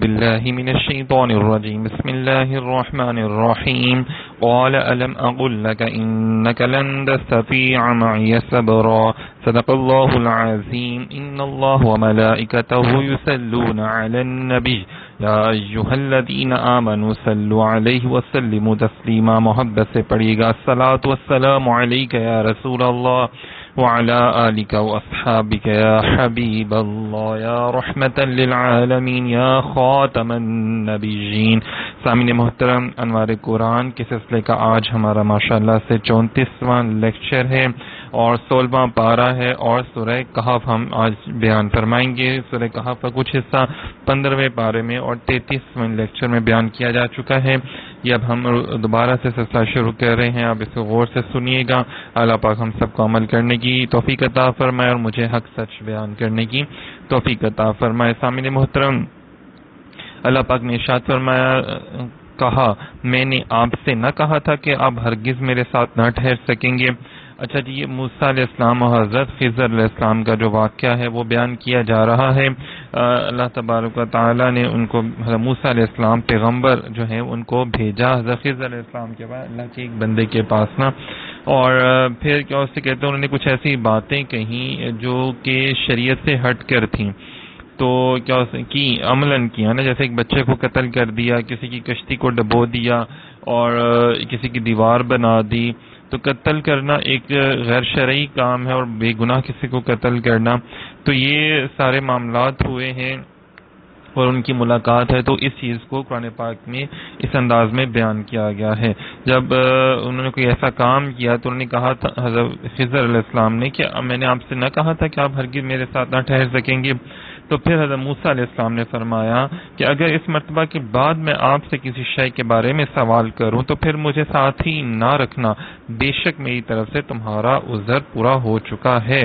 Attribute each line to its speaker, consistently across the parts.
Speaker 1: بالله من الشيطان الرجيم بسم الله الرحمن الرحيم قال ألم أقل لك إنك لن تستطيع معي صبرا صدق الله العظيم إن الله وملائكته يصلون على النبي يا أيها الذين آمنوا صلوا عليه وسلموا تسليما. محبت سے پڑھیے گا الصلاة والسلام عليك يا رسول الله وعلى آلك وأصحابك يا حبيب الله يا رحمة للعالمين يا خاتم النبيين. سامعین محترم، انوار قرآن کے سلسلے کا آج ہمارا ماشاءاللہ سے 34واں لیکچر ہے اور 16واں پارہ ہے اور سورہ کہف ہم آج بیان فرمائیں گے. سورہ کہف کا کچھ حصہ 15ویں پارے میں اور 33ویں لیکچر میں بیان کیا جا چکا ہے. یہ اب ہم دوبارہ سے سلسلہ شروع کر رہے ہیں. آپ اسے غور سے سنیے گا. اللہ پاک ہم سب کو عمل کرنے کی توفیق عطا فرمائے اور مجھے حق سچ بیان کرنے کی توفیق عطا فرمائے. سامعین محترم، اللہ پاک نے ارشاد فرمایا، کہا میں نے آپ سے نہ کہا تھا کہ آپ ہرگز میرے ساتھ نہ ٹھہر سکیں گے. اچھا جی، یہ موسیٰ علیہ السلام اور حضرت خضر علیہ السلام کا جو واقعہ ہے وہ بیان کیا جا رہا ہے. اللہ تبارک و تعالیٰ نے ان کو حضرت موسیٰ علیہ السلام پیغمبر جو ہیں ان کو بھیجا حضرت خضر علیہ السلام کے بعد اللہ کے ایک بندے کے پاس نا، اور پھر کیا اس سے کہتے ہیں انہوں نے کچھ ایسی باتیں کہیں جو کہ شریعت سے ہٹ کر تھیں. تو کیا کی عملاً کیا نا، جیسے ایک بچے کو قتل کر دیا، کسی کی کشتی کو ڈبو دیا اور کسی کی دیوار بنا دی. تو قتل کرنا ایک غیر شرعی کام ہے اور بے گناہ کسی کو قتل کرنا. تو یہ سارے معاملات ہوئے ہیں اور ان کی ملاقات ہے. تو اس چیز کو قرآن پاک میں اس انداز میں بیان کیا گیا ہے. جب انہوں نے کوئی ایسا کام کیا تو انہوں نے کہا تھا حضرت خضر علیہ السلام نے کہ میں نے آپ سے نہ کہا تھا کہ آپ ہرگز میرے ساتھ نہ ٹھہر سکیں گے. تو پھر حضرت موسیٰ علیہ السلام نے فرمایا کہ اگر اس مرتبہ کے بعد میں آپ سے کسی شے کے بارے میں سوال کروں تو پھر مجھے ساتھ ہی نہ رکھنا، بے شک میری طرف سے تمہارا عذر پورا ہو چکا ہے.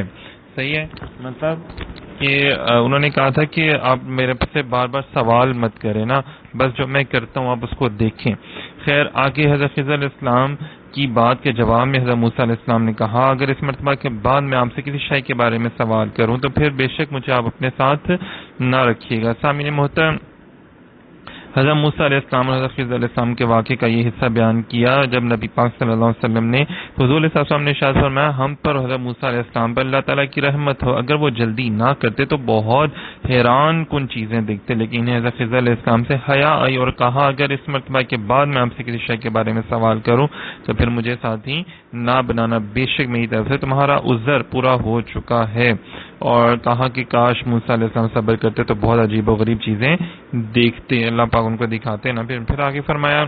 Speaker 1: صحیح ہے، مطلب کہ انہوں نے کہا تھا کہ آپ میرے سے بار بار سوال مت کریں نا، بس جو میں کرتا ہوں آپ اس کو دیکھیں. خیر آگے حضرت خضر علیہ السلام کی بات کے جواب میں حضرت موسیٰ علیہ السلام نے کہا اگر اس مرتبہ کے بعد میں آپ سے کسی شے کے بارے میں سوال کروں تو پھر بے شک مجھے آپ اپنے ساتھ نہ رکھیے گا. سامعین محترم، حضرت موسیٰ علیہ السلام اور حضرت خضر علیہ السلام کے واقعے کا یہ حصہ بیان کیا جب نبی پاک صلی اللہ علیہ وسلم نے حضور علیہ السلام نے ارشاد فرمایا ہم پر حضرت موسیٰ علیہ السلام پر اللہ تعالیٰ کی رحمت ہو، اگر وہ جلدی نہ کرتے تو بہت حیران کن چیزیں دیکھتے، لیکن انہیں حضرت خضر علیہ السلام سے حیا آئی اور کہا اگر اس مرتبہ کے بعد میں آپ سے کسی شے کے بارے میں سوال کروں تو پھر مجھے ساتھی نہ بنانا، بے شک میری طرف سے تمہارا عذر پورا ہو چکا ہے. اور کہا کہ کاش موسیٰ علیہ السلام صبر کرتے تو بہت عجیب و غریب چیزیں دیکھتے، اللہ پاک ان کو دکھاتے نا. پھر آگے فرمایا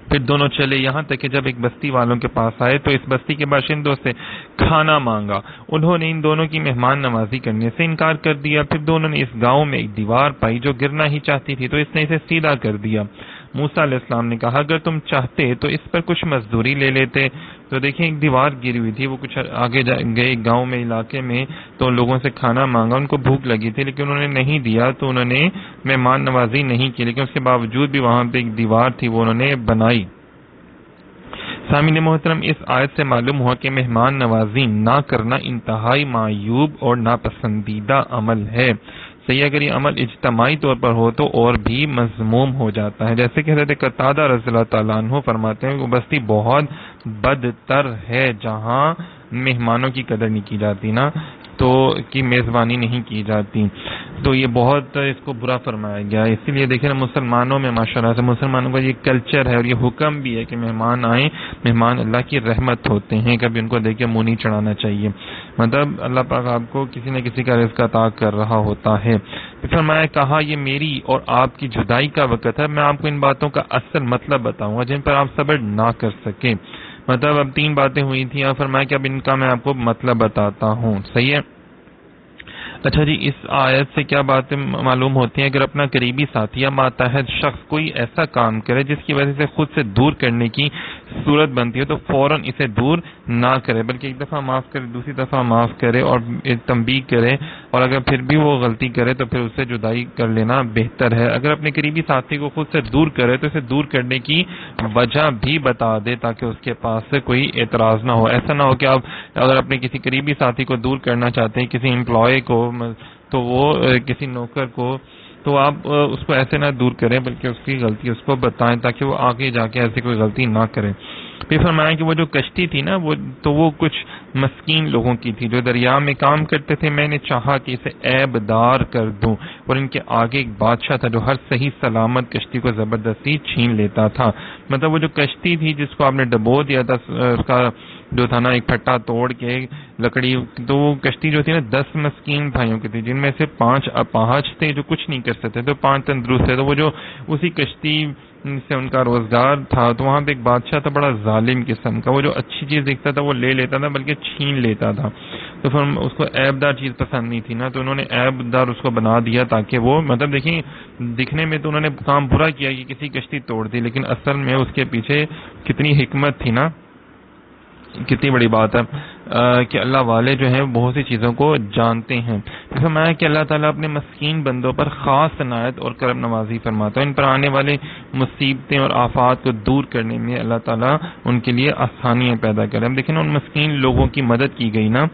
Speaker 1: پھر دونوں چلے یہاں تک کہ جب ایک بستی والوں کے پاس آئے تو اس بستی کے باشندوں سے کھانا مانگا. انہوں نے ان دونوں کی مہمان نوازی کرنے سے انکار کر دیا. پھر دونوں نے اس گاؤں میں ایک دیوار پائی جو گرنا ہی چاہتی تھی تو اس نے اسے سیدھا کر دیا. موسیٰ علیہ السلام نے کہا اگر تم چاہتے تو اس پر کچھ مزدوری لے لیتے. تو دیکھیں ایک دیوار گری ہوئی تھی، وہ کچھ آگے گئے گاؤں میں علاقے میں تو لوگوں سے کھانا مانگا، ان کو بھوک لگی تھی لیکن انہوں نے نہیں دیا تو انہوں نے مہمان نوازی نہیں کی، لیکن اس کے باوجود بھی وہاں پہ ایک دیوار تھی وہ انہوں نے بنائی. سامعین محترم، اس آیت سے معلوم ہوا کہ مہمان نوازی نہ کرنا انتہائی معیوب اور ناپسندیدہ عمل ہے. صحیح، اگر یہ عمل اجتماعی طور پر ہو تو اور بھی مذموم ہو جاتا ہے. جیسے کہ حضرت قتادہ رضی اللہ تعالیٰ عنہ فرماتے ہیں وہ بستی بہت بدتر ہے جہاں مہمانوں کی قدر نہیں کی جاتی نا، تو کی میزبانی نہیں کی جاتی. تو یہ بہت اس کو برا فرمایا گیا. اسی لیے دیکھیں نا مسلمانوں میں ماشاءاللہ سے مسلمانوں کا یہ کلچر ہے اور یہ حکم بھی ہے کہ مہمان آئیں، مہمان اللہ کی رحمت ہوتے ہیں، کبھی ان کو دیکھ کے منہ نہیں چڑھانا چاہیے. مطلب اللہ پاک آپ کو کسی نہ کسی کا رزق عطا کر رہا ہوتا ہے. پھر فرمایا کہا یہ میری اور آپ کی جدائی کا وقت ہے، میں آپ کو ان باتوں کا اصل مطلب بتاؤں گا جن پر آپ صبر نہ کر سکیں. مطلب اب 3 باتیں ہوئی تھیں اور فرمایا کہ اب ان کا میں آپ کو مطلب بتاتا ہوں. صحیح ہے. اچھا جی، اس آیت سے کیا باتیں معلوم ہوتی ہیں؟ اگر اپنا قریبی ساتھی یا ماتحت شخص کوئی ایسا کام کرے جس کی وجہ سے خود سے دور کرنے کی صورت بنتی ہے تو فوراً اسے دور نہ کرے، بلکہ ایک دفعہ معاف کرے، دوسری دفعہ معاف کرے اور تنبیہ کرے، اور اگر پھر بھی وہ غلطی کرے تو پھر اسے جدائی کر لینا بہتر ہے. اگر اپنے قریبی ساتھی کو خود سے دور کرے تو اسے دور کرنے کی وجہ بھی بتا دے تاکہ اس کے پاس سے کوئی اعتراض نہ ہو. ایسا نہ ہو کہ آپ اگر اپنے کسی قریبی ساتھی کو دور کرنا چاہتے ہیں، کسی امپلائی کو، تو وہ کسی نوکر کو تو آپ اس کو ایسے نہ دور کریں بلکہ اس کی غلطی اس کو بتائیں تاکہ وہ آگے جا کے ایسی کوئی غلطی نہ کرے۔ پھر فرمایا کہ وہ جو کشتی تھی نا وہ کچھ مسکین لوگوں کی تھی جو دریا میں کام کرتے تھے، میں نے چاہا کہ اسے عیب دار کر دوں، اور ان کے آگے ایک بادشاہ تھا جو ہر صحیح سلامت کشتی کو زبردستی چھین لیتا تھا۔ مطلب وہ جو کشتی تھی جس کو آپ نے ڈبو دیا تھا، اس کا جو تھا نا ایک پھٹا توڑ کے لکڑی، تو وہ کشتی جو تھی نا 10 مسکین بھائیوں کی تھی، جن میں سے 5 اپاہج تھے جو کچھ نہیں کر سکتے، تو 5 تندرست تھے۔ تو وہ جو اسی کشتی سے ان کا روزگار تھا، تو وہاں پہ ایک بادشاہ تھا بڑا ظالم قسم کا، وہ جو اچھی چیز دیکھتا تھا وہ لے لیتا تھا بلکہ چھین لیتا تھا۔ تو پھر اس کو عیب دار چیز پسند نہیں تھی نا، تو انہوں نے عیب دار اس کو بنا دیا تاکہ وہ مطلب دیکھیں دکھنے میں تو انہوں نے کام برا کیا کہ کسی کشتی توڑ دی، لیکن اصل میں اس کے پیچھے کتنی حکمت تھی نا، کتنی بڑی بات ہے کہ اللہ والے جو ہیں بہت سی چیزوں کو جانتے ہیں۔ فرمایا کہ اللہ تعالیٰ اپنے مسکین بندوں پر خاص عنایت اور کرم نوازی فرماتا ہے، ان پر آنے والے مصیبتیں اور آفات کو دور کرنے میں اللہ تعالیٰ ان کے لیے آسانیاں پیدا کرے۔ ہم دیکھیں نا ان مسکین لوگوں کی مدد کی گئی نا،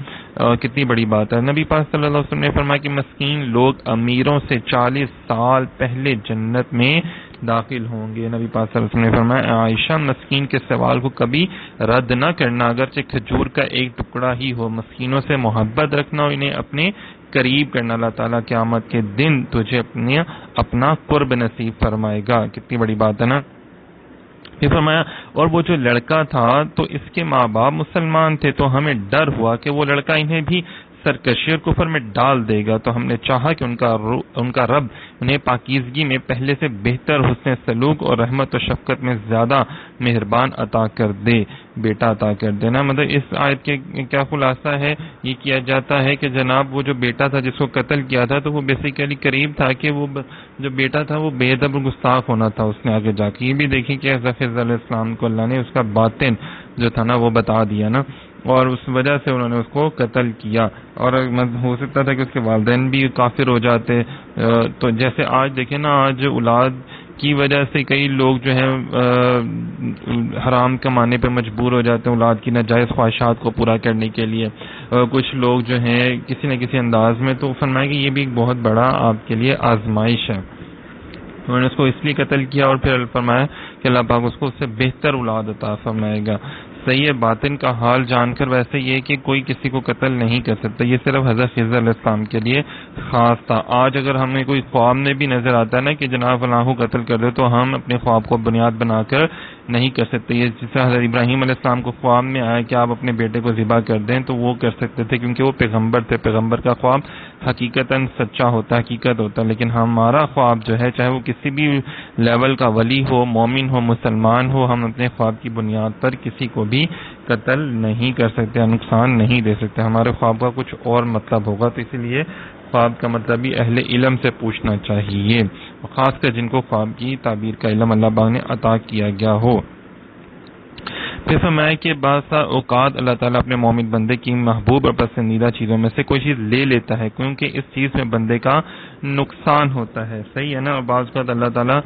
Speaker 1: کتنی بڑی بات ہے۔ نبی پاک صلی اللہ علیہ وسلم نے فرمایا کہ مسکین لوگ امیروں سے 40 سال پہلے جنت میں داخل ہوں گے۔ نبی پاک صلی اللہ علیہ وسلم نے فرمایا عائشہ مسکین کے سوال کو کبھی رد نہ کرنا، اگرچہ کھجور کا ایک ٹکڑا ہی ہو، مسکینوں سے محبت رکھنا اور انہیں اپنے قریب کرنا، اللہ تعالیٰ قیامت کے دن تجھے اپنا قرب نصیب فرمائے گا۔ کتنی بڑی بات ہے نا۔ پھر فرمایا اور وہ جو لڑکا تھا تو اس کے ماں باپ مسلمان تھے، تو ہمیں ڈر ہوا کہ وہ لڑکا انہیں بھی سرکشی اور کفر میں ڈال دے گا، تو ہم نے چاہا کہ ان کا رب انہیں پاکیزگی میں پہلے سے بہتر حسن سلوک اور رحمت و شفقت میں زیادہ مہربان عطا کر دے، بیٹا عطا کر دینا۔ مطلب اس آیت کے کیا خلاصہ ہے، یہ کیا جاتا ہے کہ جناب وہ جو بیٹا تھا جس کو قتل کیا تھا، تو وہ بیسیکلی قریب تھا کہ وہ جو بیٹا تھا وہ بے ادب اور گستاخ ہونا تھا اس نے آگے جا کے۔ یہ بھی دیکھیں کہ حضرت علیہ السلام کو اللہ نے اس کا باطن جو تھا نا وہ بتا دیا نا، اور اس وجہ سے انہوں نے اس کو قتل کیا، اور ہو سکتا تھا کہ اس کے والدین بھی کافر ہو جاتے۔ تو جیسے آج دیکھیں نا، آج اولاد کی وجہ سے کئی لوگ جو ہیں حرام کمانے پہ مجبور ہو جاتے ہیں اولاد کی ناجائز خواہشات کو پورا کرنے کے لیے، کچھ لوگ جو ہیں کسی نہ کسی انداز میں، تو فرمایا کہ یہ بھی ایک بہت بڑا آپ کے لیے آزمائش ہے۔ انہوں نے اس کو اس لیے قتل کیا، اور پھر فرمایا کہ اللہ پاک اس کو اس سے بہتر اولاد عطا فرمائے گا۔ صحیح ہے، باطن کا حال جان کر ویسے یہ کہ کوئی کسی کو قتل نہیں کر سکتا، یہ صرف حضرت خضر علیہ السلام کے لیے خاص تھا۔ آج اگر ہمیں کوئی خواب میں بھی نظر آتا ہے نا کہ جناب فلاں کو قتل کر دے، تو ہم اپنے خواب کو بنیاد بنا کر نہیں کر سکتے۔ یہ جیسے حضرت ابراہیم علیہ السلام کو خواب میں آیا کہ آپ اپنے بیٹے کو ذبح کر دیں، تو وہ کر سکتے تھے کیونکہ وہ پیغمبر تھے، پیغمبر کا خواب حقیقتاً سچا ہوتا ہے، حقیقت ہوتا ہے۔ لیکن ہمارا خواب جو ہے، چاہے وہ کسی بھی لیول کا ولی ہو، مومن ہو، مسلمان ہو، ہم اپنے خواب کی بنیاد پر کسی کو بھی قتل نہیں کر سکتے، نقصان نہیں دے سکتے۔ ہمارے خواب کا کچھ اور مطلب ہوگا، تو اسی لیے خواب کا مطلب بھی اہل علم سے پوچھنا چاہیے، خاص کر جن کو خواب کی تعبیر کا علم اللہ پاک نے عطا کیا گیا ہو۔ پھر فرمایا کہ بعض اوقات اللہ تعالیٰ اپنے مومن بندے کی محبوب اور پسندیدہ چیزوں میں سے کوئی چیز لے لیتا ہے کیونکہ اس چیز میں بندے کا نقصان ہوتا ہے، صحیح ہے نا۔ اور بعض اوقات اللہ تعالیٰ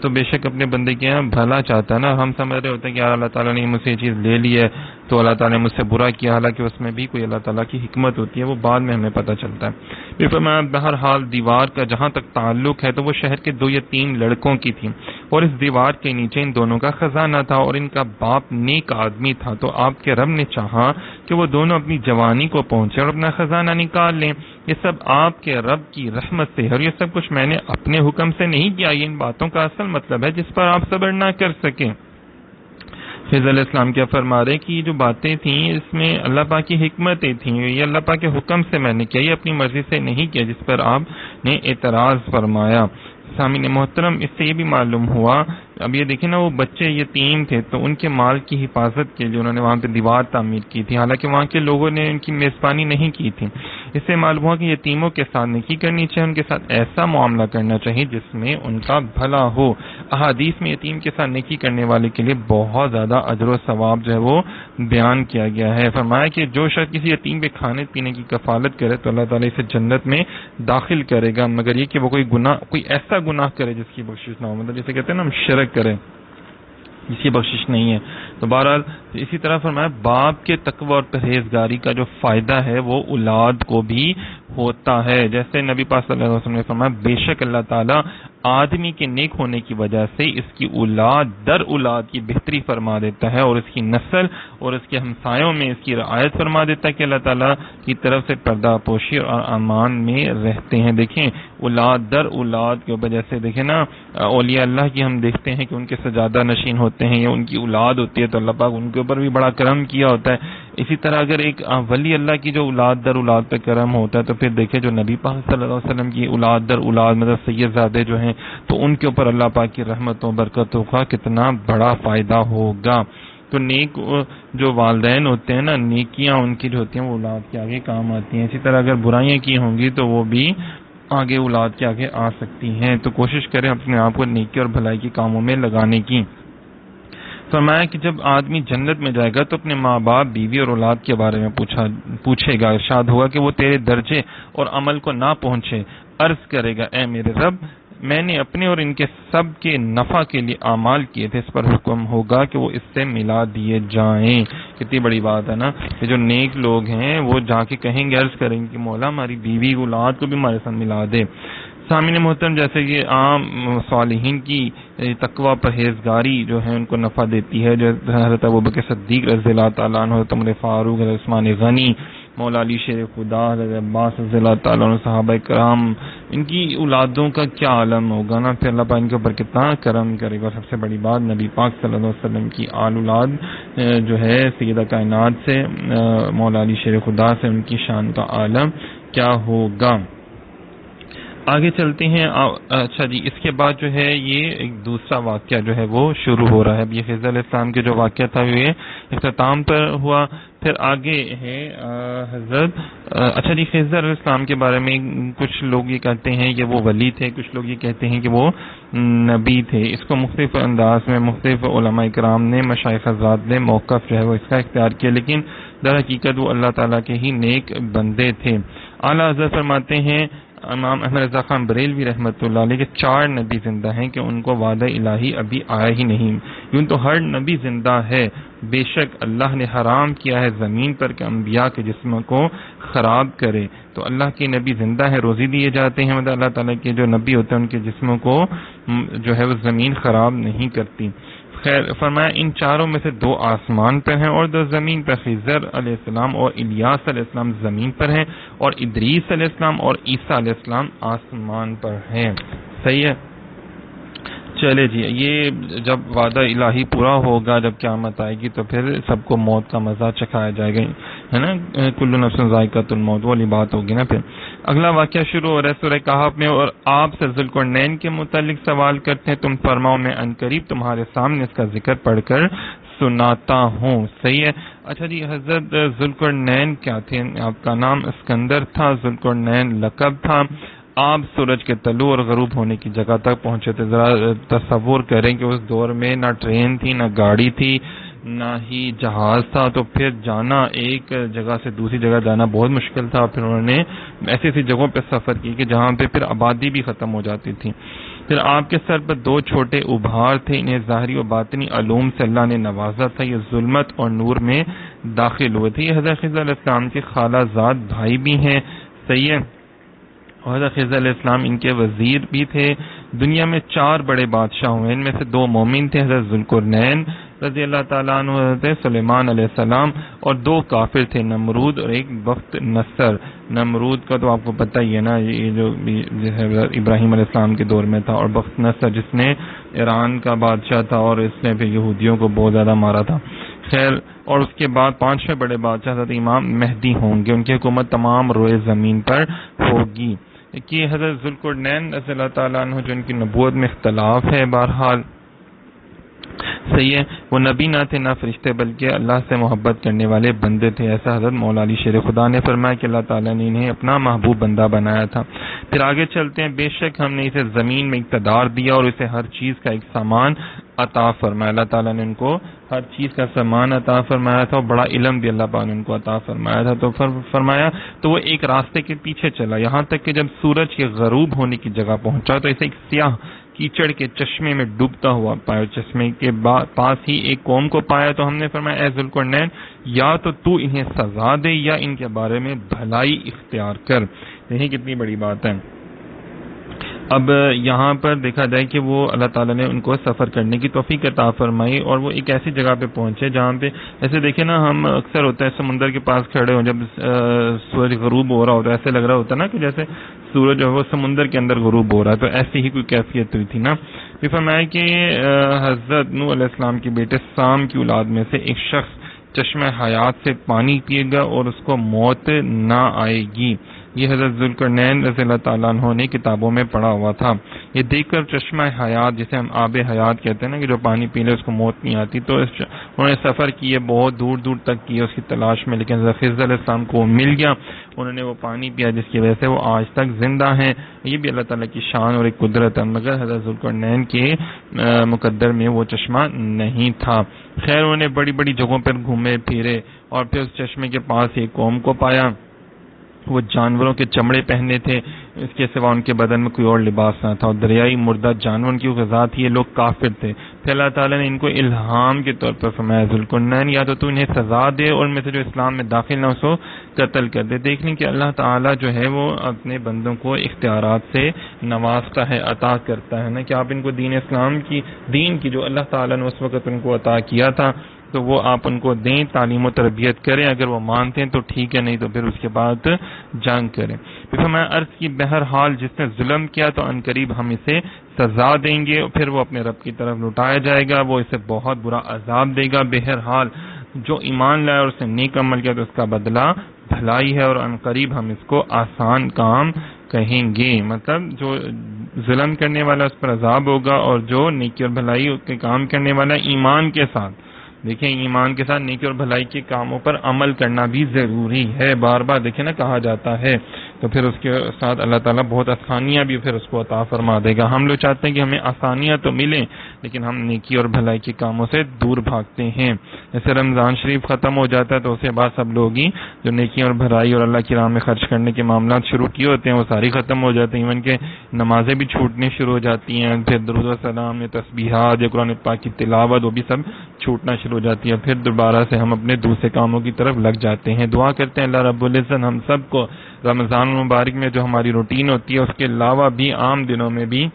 Speaker 1: تو بے شک اپنے بندے کے یہاں بھلا چاہتا ہے نا، ہم سمجھ رہے ہوتے ہیں کہ یار اللہ تعالیٰ نے مجھ سے یہ چیز لے لی ہے تو اللہ تعالیٰ نے مجھ سے برا کیا، حالانکہ اس میں بھی کوئی اللہ تعالیٰ کی حکمت ہوتی ہے، وہ بعد میں ہمیں پتہ چلتا ہے۔ پھر فرمایا بہرحال دیوار کا جہاں تک تعلق ہے تو وہ شہر کے 2 یا 3 لڑکوں کی تھی، اور اس دیوار کے نیچے ان دونوں کا خزانہ تھا، اور ان کا باپ نیک آدمی تھا، تو آپ کے رب نے چاہا کہ وہ دونوں اپنی جوانی کو پہنچے اور اپنا خزانہ نکال لیں۔ یہ سب آپ کے رب کی رحمت سے ہے، اور یہ سب کچھ میں نے اپنے حکم سے نہیں کیا، یہ ان باتوں کا اصل مطلب ہے جس پر آپ صبر نہ کر سکیں۔ خضر علیہ السلام کیا فرما رہے کہ یہ جو باتیں تھیں اس میں اللہ پاک کی حکمتیں تھیں، یہ اللہ پاک کے حکم سے میں نے کیا، یہ اپنی مرضی سے نہیں کیا جس پر آپ نے اعتراض فرمایا۔ سامعین محترم، اس سے یہ بھی معلوم ہوا، اب یہ دیکھیں نا وہ بچے یتیم تھے تو ان کے مال کی حفاظت کے لیے انہوں نے وہاں پہ دیوار تعمیر کی تھی، حالانکہ وہاں کے لوگوں نے ان کی میزبانی نہیں کی تھی۔ اس سے معلوم ہوا کہ یتیموں کے ساتھ نیکی کرنی چاہیے، ان کے ساتھ ایسا معاملہ کرنا چاہیے جس میں ان کا بھلا ہو۔ احادیث میں یتیم کے ساتھ نیکی کرنے والے کے لیے بہت زیادہ اجر و ثواب جو ہے وہ بیان کیا گیا ہے۔ فرمایا کہ جو شخص کسی یتیم پہ کھانے پینے کی کفالت کرے تو اللہ تعالیٰ اسے جنت میں داخل کرے گا، مگر یہ کہ وہ کوئی ایسا گناہ کرے جس کی بخشش نہ ہو، مطلب جسے کہتے ہیں نا ہم شرک کریں۔ اس کی بخشش نہیں ہے۔ تو بہرحال اسی طرح فرمایا باپ کے تقوی اور پرہیزگاری کا جو فائدہ ہے وہ اولاد کو بھی ہوتا ہے، جیسے نبی پاک صلی اللہ علیہ وسلم نے فرمایا بے شک اللہ تعالیٰ آدمی کے نیک ہونے کی وجہ سے اس کی اولاد در اولاد کی بہتری فرما دیتا ہے، اور اس کی نسل اور اس کے ہمسایوں میں اس کی رعایت فرما دیتا ہے کہ اللہ تعالیٰ کی طرف سے پردہ پوشی اور امان میں رہتے ہیں۔ دیکھیں اولاد در اولاد کی وجہ سے، دیکھیں نا اولیاء اللہ کی ہم دیکھتے ہیں کہ ان کے سجادہ نشین ہوتے ہیں یا ان کی اولاد ہوتی ہے تو اللہ پاک ان کے اوپر بھی بڑا کرم کیا ہوتا ہے۔ اسی طرح اگر ایک ولی اللہ کی جو اولاد در اولاد پہ کرم ہوتا ہے تو پھر دیکھیں جو نبی پاک صلی اللہ علیہ وسلم کی اولاد در اولاد مطلب سید زادے جو ہیں تو ان کے اوپر اللہ پاک کی رحمتوں برکتوں کا کتنا بڑا فائدہ ہوگا۔ تو نیک جو والدین ہوتے ہیں نا، نیکیاں ان کی جو ہوتی ہیں وہ اولاد کے آگے کام آتی ہیں۔ اسی طرح اگر برائیاں کی ہوں گی تو وہ بھی آگے اولاد کے آگے آ سکتی ہیں۔ تو کوشش کریں اپنے آپ کو نیکی اور بھلائی کے کاموں میں لگانے کی۔ فرمایا کہ جب آدمی جنت میں جائے گا تو اپنے ماں باپ بیوی اور اولاد کے بارے میں پوچھے گا، ارشاد ہوگا کہ وہ تیرے درجے اور عمل کو نہ پہنچے، عرض کرے گا اے میرے رب میں نے اپنے اور ان کے سب کے نفع کے لیے اعمال کیے تھے، اس پر حکم ہوگا کہ وہ اس سے ملا دیے جائیں۔ کتنی بڑی بات ہے نا کہ جو نیک لوگ ہیں وہ جا کے کہیں گے، عرض کریں گے کہ مولا ہماری بیوی اولاد کو بھی ہمارے ساتھ ملا دے۔ سامعین محترم، جیسے کہ عام صالحین کی تقوی پرہیزگاری جو ہے ان کو نفع دیتی ہے، جو حضرت ابوبکر صدیق رضی اللہ تعالیٰ عنہ، حضرت عمر فاروق، حضرت عثمان غنی، مولا علی شیر خدا، حضرت عباس رضی اللہ تعالیٰ عنہ، صحابہ کرام، ان کی اولادوں کا کیا عالم ہوگا نا، پھر اللہ پاک ان کے اوپر کتنا کرم کرے گا۔ سب سے بڑی بات نبی پاک صلی اللہ علیہ وسلم کی آل اولاد جو ہے سیدہ کائنات سے، مولا علی شیر خدا سے، ان کی شان کا عالم کیا ہوگا۔ آگے چلتے ہیں۔ اچھا جی، اس کے بعد جو ہے یہ ایک دوسرا واقعہ جو ہے وہ شروع ہو رہا ہے۔ اب یہ خضر علیہ السلام کے جو واقعہ تھا یہ اختتام پر ہوا، پھر آگے ہے حضرت اچھا جی خضر علیہ السلام کے بارے میں کچھ لوگ یہ کہتے ہیں کہ وہ ولی تھے، کچھ لوگ یہ کہتے ہیں کہ وہ نبی تھے۔ اس کو مختلف انداز میں مختلف علماء کرام نے، مشائخ حضرات نے موقف جو ہے وہ اس کا اختیار کیا، لیکن در حقیقت وہ اللہ تعالیٰ کے ہی نیک بندے تھے۔ اعلیٰ حضرت فرماتے ہیں امام احمد رضا خان بریلوی رحمۃ اللہ علیہ کے 4 نبی زندہ ہیں کہ ان کو وعدہ الہی ابھی آیا ہی نہیں، یوں تو ہر نبی زندہ ہے، بے شک اللہ نے حرام کیا ہے زمین پر کہ انبیاء کے جسم کو خراب کرے۔ تو اللہ کے نبی زندہ ہیں، روزی دیے جاتے ہیں، مطلب اللہ تعالیٰ کے جو نبی ہوتے ہیں ان کے جسموں کو جو ہے وہ زمین خراب نہیں کرتی۔ خیر فرمایا ان 4 میں سے 2 آسمان پر ہیں اور 2 زمین پر، خضر علیہ السلام اور الیاس علیہ السلام زمین پر ہیں، اور ادریس علیہ السلام اور عیسیٰ علیہ السلام آسمان پر ہیں۔ صحیح ہے، چلے جی، یہ جب وعدہ الہی پورا ہوگا، جب قیامت آئے گی تو پھر سب کو موت کا مزہ چکھایا جائے گا، ہے نا، کل نفس ذائقۃ الموت والی بات ہوگی نا۔ پھر اگلا واقعہ شروع ہو رہا ہے سورہ کہف میں، اور آپ سے ذوالقرنین کے متعلق سوال کرتے ہیں، تم فرماؤ میں عنقریب تمہارے سامنے اس کا ذکر پڑھ کر سناتا ہوں۔ صحیح ہے۔ اچھا جی، حضرت ذوالقرنین کیا تھے؟ آپ کا نام اسکندر تھا، ذوالقرنین لقب تھا۔ آپ سورج کے طلوع اور غروب ہونے کی جگہ تک پہنچے تھے۔ ذرا تصور کریں کہ اس دور میں نہ ٹرین تھی، نہ گاڑی تھی، نہ ہی جہاز تھا، تو پھر جانا ایک جگہ سے دوسری جگہ جانا بہت مشکل تھا۔ پھر انہوں نے ایسی ایسی جگہوں پہ سفر کی کہ جہاں پہ پھر آبادی بھی ختم ہو جاتی تھی۔ پھر آپ کے سر پر 2 چھوٹے ابھار تھے، انہیں ظاہری و باطنی علوم سے اللہ نے نوازا تھا، یہ ظلمت اور نور میں داخل ہوئے تھے۔ یہ حضرت خضر علیہ السلام کے خالہ زاد بھائی بھی ہیں۔ صحیح ہے، اور حضرت خضر علیہ السلام ان کے وزیر بھی تھے۔ دنیا میں 4 بڑے بادشاہ ہوئے، ان میں سے 2 مومن تھے، حضرت ذوالقرنین رضی اللہ تعالیٰ عنہ، حضرت سلیمان علیہ السلام، اور 2 کافر تھے، نمرود اور ایک بخت نصر۔ نمرود کا تو آپ کو پتہ ہی ہے نا، یہ جو ابراہیم علیہ السلام کے دور میں تھا، اور بخت نصر جس نے ایران کا بادشاہ تھا اور اس نے پھر یہودیوں کو بہت زیادہ مارا تھا۔ خیر، اور اس کے بعد 5ویں بڑے بادشاہ حضرت امام مہدی ہوں گے، ان کی حکومت تمام روئے زمین پر ہوگی۔ کہ حضرت ذوالقرنین رضی اللہ تعالیٰ عنہ جو ان کی نبوت میں اختلاف ہے، بہرحال صحیح ہے، وہ نبی نہ تھے نہ فرشتے، بلکہ اللہ سے محبت کرنے والے بندے تھے، ایسا حضرت مولا علی شیر خدا نے فرمایا کہ اللہ تعالیٰ نے انہیں اپنا محبوب بندہ بنایا تھا۔ پھر آگے چلتے ہیں، بے شک ہم نے اسے زمین میں اقتدار دیا اور اسے ہر چیز کا ایک سامان عطا فرمایا۔ اللہ تعالیٰ نے ان کو ہر چیز کا سامان عطا فرمایا تھا، اور بڑا علم بھی اللہ پاک نے ان کو عطا فرمایا تھا۔ تو فرمایا تو وہ ایک راستے کے پیچھے چلا، یہاں تک کہ جب سورج کے غروب ہونے کی جگہ پہنچا تو اسے ایک سیاہ کیچڑ کے چشمے میں ڈوبتا ہوا پایا، چشمے کے پاس ہی ایک قوم کو پایا تو ہم نے فرمایا اے ذوالقرنین یا تو انہیں سزا دے یا ان کے بارے میں بھلائی اختیار کر۔ یہی کتنی بڑی بات ہے۔ اب یہاں پر دیکھا جائے کہ وہ اللہ تعالیٰ نے ان کو سفر کرنے کی توفیق عطا فرمائی اور وہ ایک ایسی جگہ پہ پہنچے جہاں پہ ایسے دیکھیں نا، ہم اکثر ہوتا ہے سمندر کے پاس کھڑے ہوں جب سورج غروب ہو رہا ہوتا ہے، ایسے لگ رہا ہوتا ہے نا کہ جیسے سورج جو ہے وہ سمندر کے اندر غروب ہو رہا ہے، تو ایسی ہی کوئی کیفیت ہوئی تھی نا۔ پھر فرمایا کہ حضرت نوح علیہ السلام کے بیٹے سام کی اولاد میں سے ایک شخص چشمہ حیات سے پانی پیے گا اور اس کو موت نہ آئے گی۔ یہ حضرت ذوالقرنین رضی اللہ تعالیٰ عنہ نے کتابوں میں پڑھا ہوا تھا۔ یہ دیکھ کر چشمہ حیات، جسے ہم آب حیات کہتے ہیں نا کہ جو پانی پی لے اس کو موت نہیں آتی، تو انہوں نے سفر کیے، بہت دور دور تک کیے اس کی تلاش میں، لیکن حضرت خضر علیہ السلام کو وہ مل گیا، انہوں نے وہ پانی پیا جس کی وجہ سے وہ آج تک زندہ ہیں۔ یہ بھی اللہ تعالیٰ کی شان اور ایک قدرت ہے، مگر حضرت ذوالقرنین کے مقدر میں وہ چشمہ نہیں تھا۔ خیر انہوں نے بڑی بڑی جگہوں پر گھومے پھرے اور پھر اس چشمے کے پاس ایک قوم کو پایا، وہ جانوروں کے چمڑے پہنے تھے، اس کے سوا ان کے بدن میں کوئی اور لباس نہ تھا، اور دریائی مردہ جانوروں کی غذا تھی، یہ لوگ کافر تھے۔ پھر اللہ تعالیٰ نے ان کو الہام کے طور پر فرمایا ذوالقرنین یا تو انہیں سزا دے اور ان میں سے جو اسلام میں داخل نہ ہو سو قتل کر دے۔ دیکھ لیں کہ اللہ تعالیٰ جو ہے وہ اپنے بندوں کو اختیارات سے نوازتا ہے، عطا کرتا ہے نا، کہ آپ ان کو دین اسلام کی، دین کی جو اللہ تعالیٰ نے اس وقت ان کو عطا کیا تھا تو وہ آپ ان کو دیں، تعلیم و تربیت کریں، اگر وہ مانتے ہیں تو ٹھیک ہے، نہیں تو پھر اس کے بعد جنگ کریں۔ پھر میں عرض کی بہرحال جس نے ظلم کیا تو عنقریب ہم اسے سزا دیں گے، پھر وہ اپنے رب کی طرف لوٹایا جائے گا، وہ اسے بہت برا عذاب دے گا۔ بہرحال جو ایمان لائے اور اس نے نیک عمل کیا تو اس کا بدلہ بھلائی ہے، اور عنقریب ہم اس کو آسان کام کہیں گے۔ مطلب جو ظلم کرنے والا اس پر عذاب ہوگا، اور جو نیکی اور بھلائی کے کام کرنے والا ایمان کے ساتھ، دیکھیں ایمان کے ساتھ نیکی اور بھلائی کے کاموں پر عمل کرنا بھی ضروری ہے، بار بار دیکھیں نا کہا جاتا ہے، تو پھر اس کے ساتھ اللہ تعالیٰ بہت آسانیاں بھی پھر اس کو عطا فرما دے گا۔ ہم لوگ چاہتے ہیں کہ ہمیں آسانیاں تو ملیں لیکن ہم نیکی اور بھلائی کے کاموں سے دور بھاگتے ہیں۔ جیسے رمضان شریف ختم ہو جاتا ہے تو اس کے بعد سب لوگ ہی جو نیکی اور بھلائی اور اللہ کی راہ میں خرچ کرنے کے معاملات شروع کیے ہوتے ہیں وہ ساری ختم ہو جاتے ہیں، ایون کہ نمازیں بھی چھوٹنے شروع ہو جاتی ہیں، پھر درود و سلام یا تسبیحات یا قرآن پاک کی تلاوت وہ بھی سب چھوٹنا شروع ہو جاتی ہے، پھر دوبارہ سے ہم اپنے دوسرے کاموں کی طرف لگ جاتے ہیں۔ دعا کرتے ہیں اللہ رب العزت ہم سب کو رمضان المبارک میں جو ہماری روٹین ہوتی ہے اس کے علاوہ بھی عام دنوں میں بھی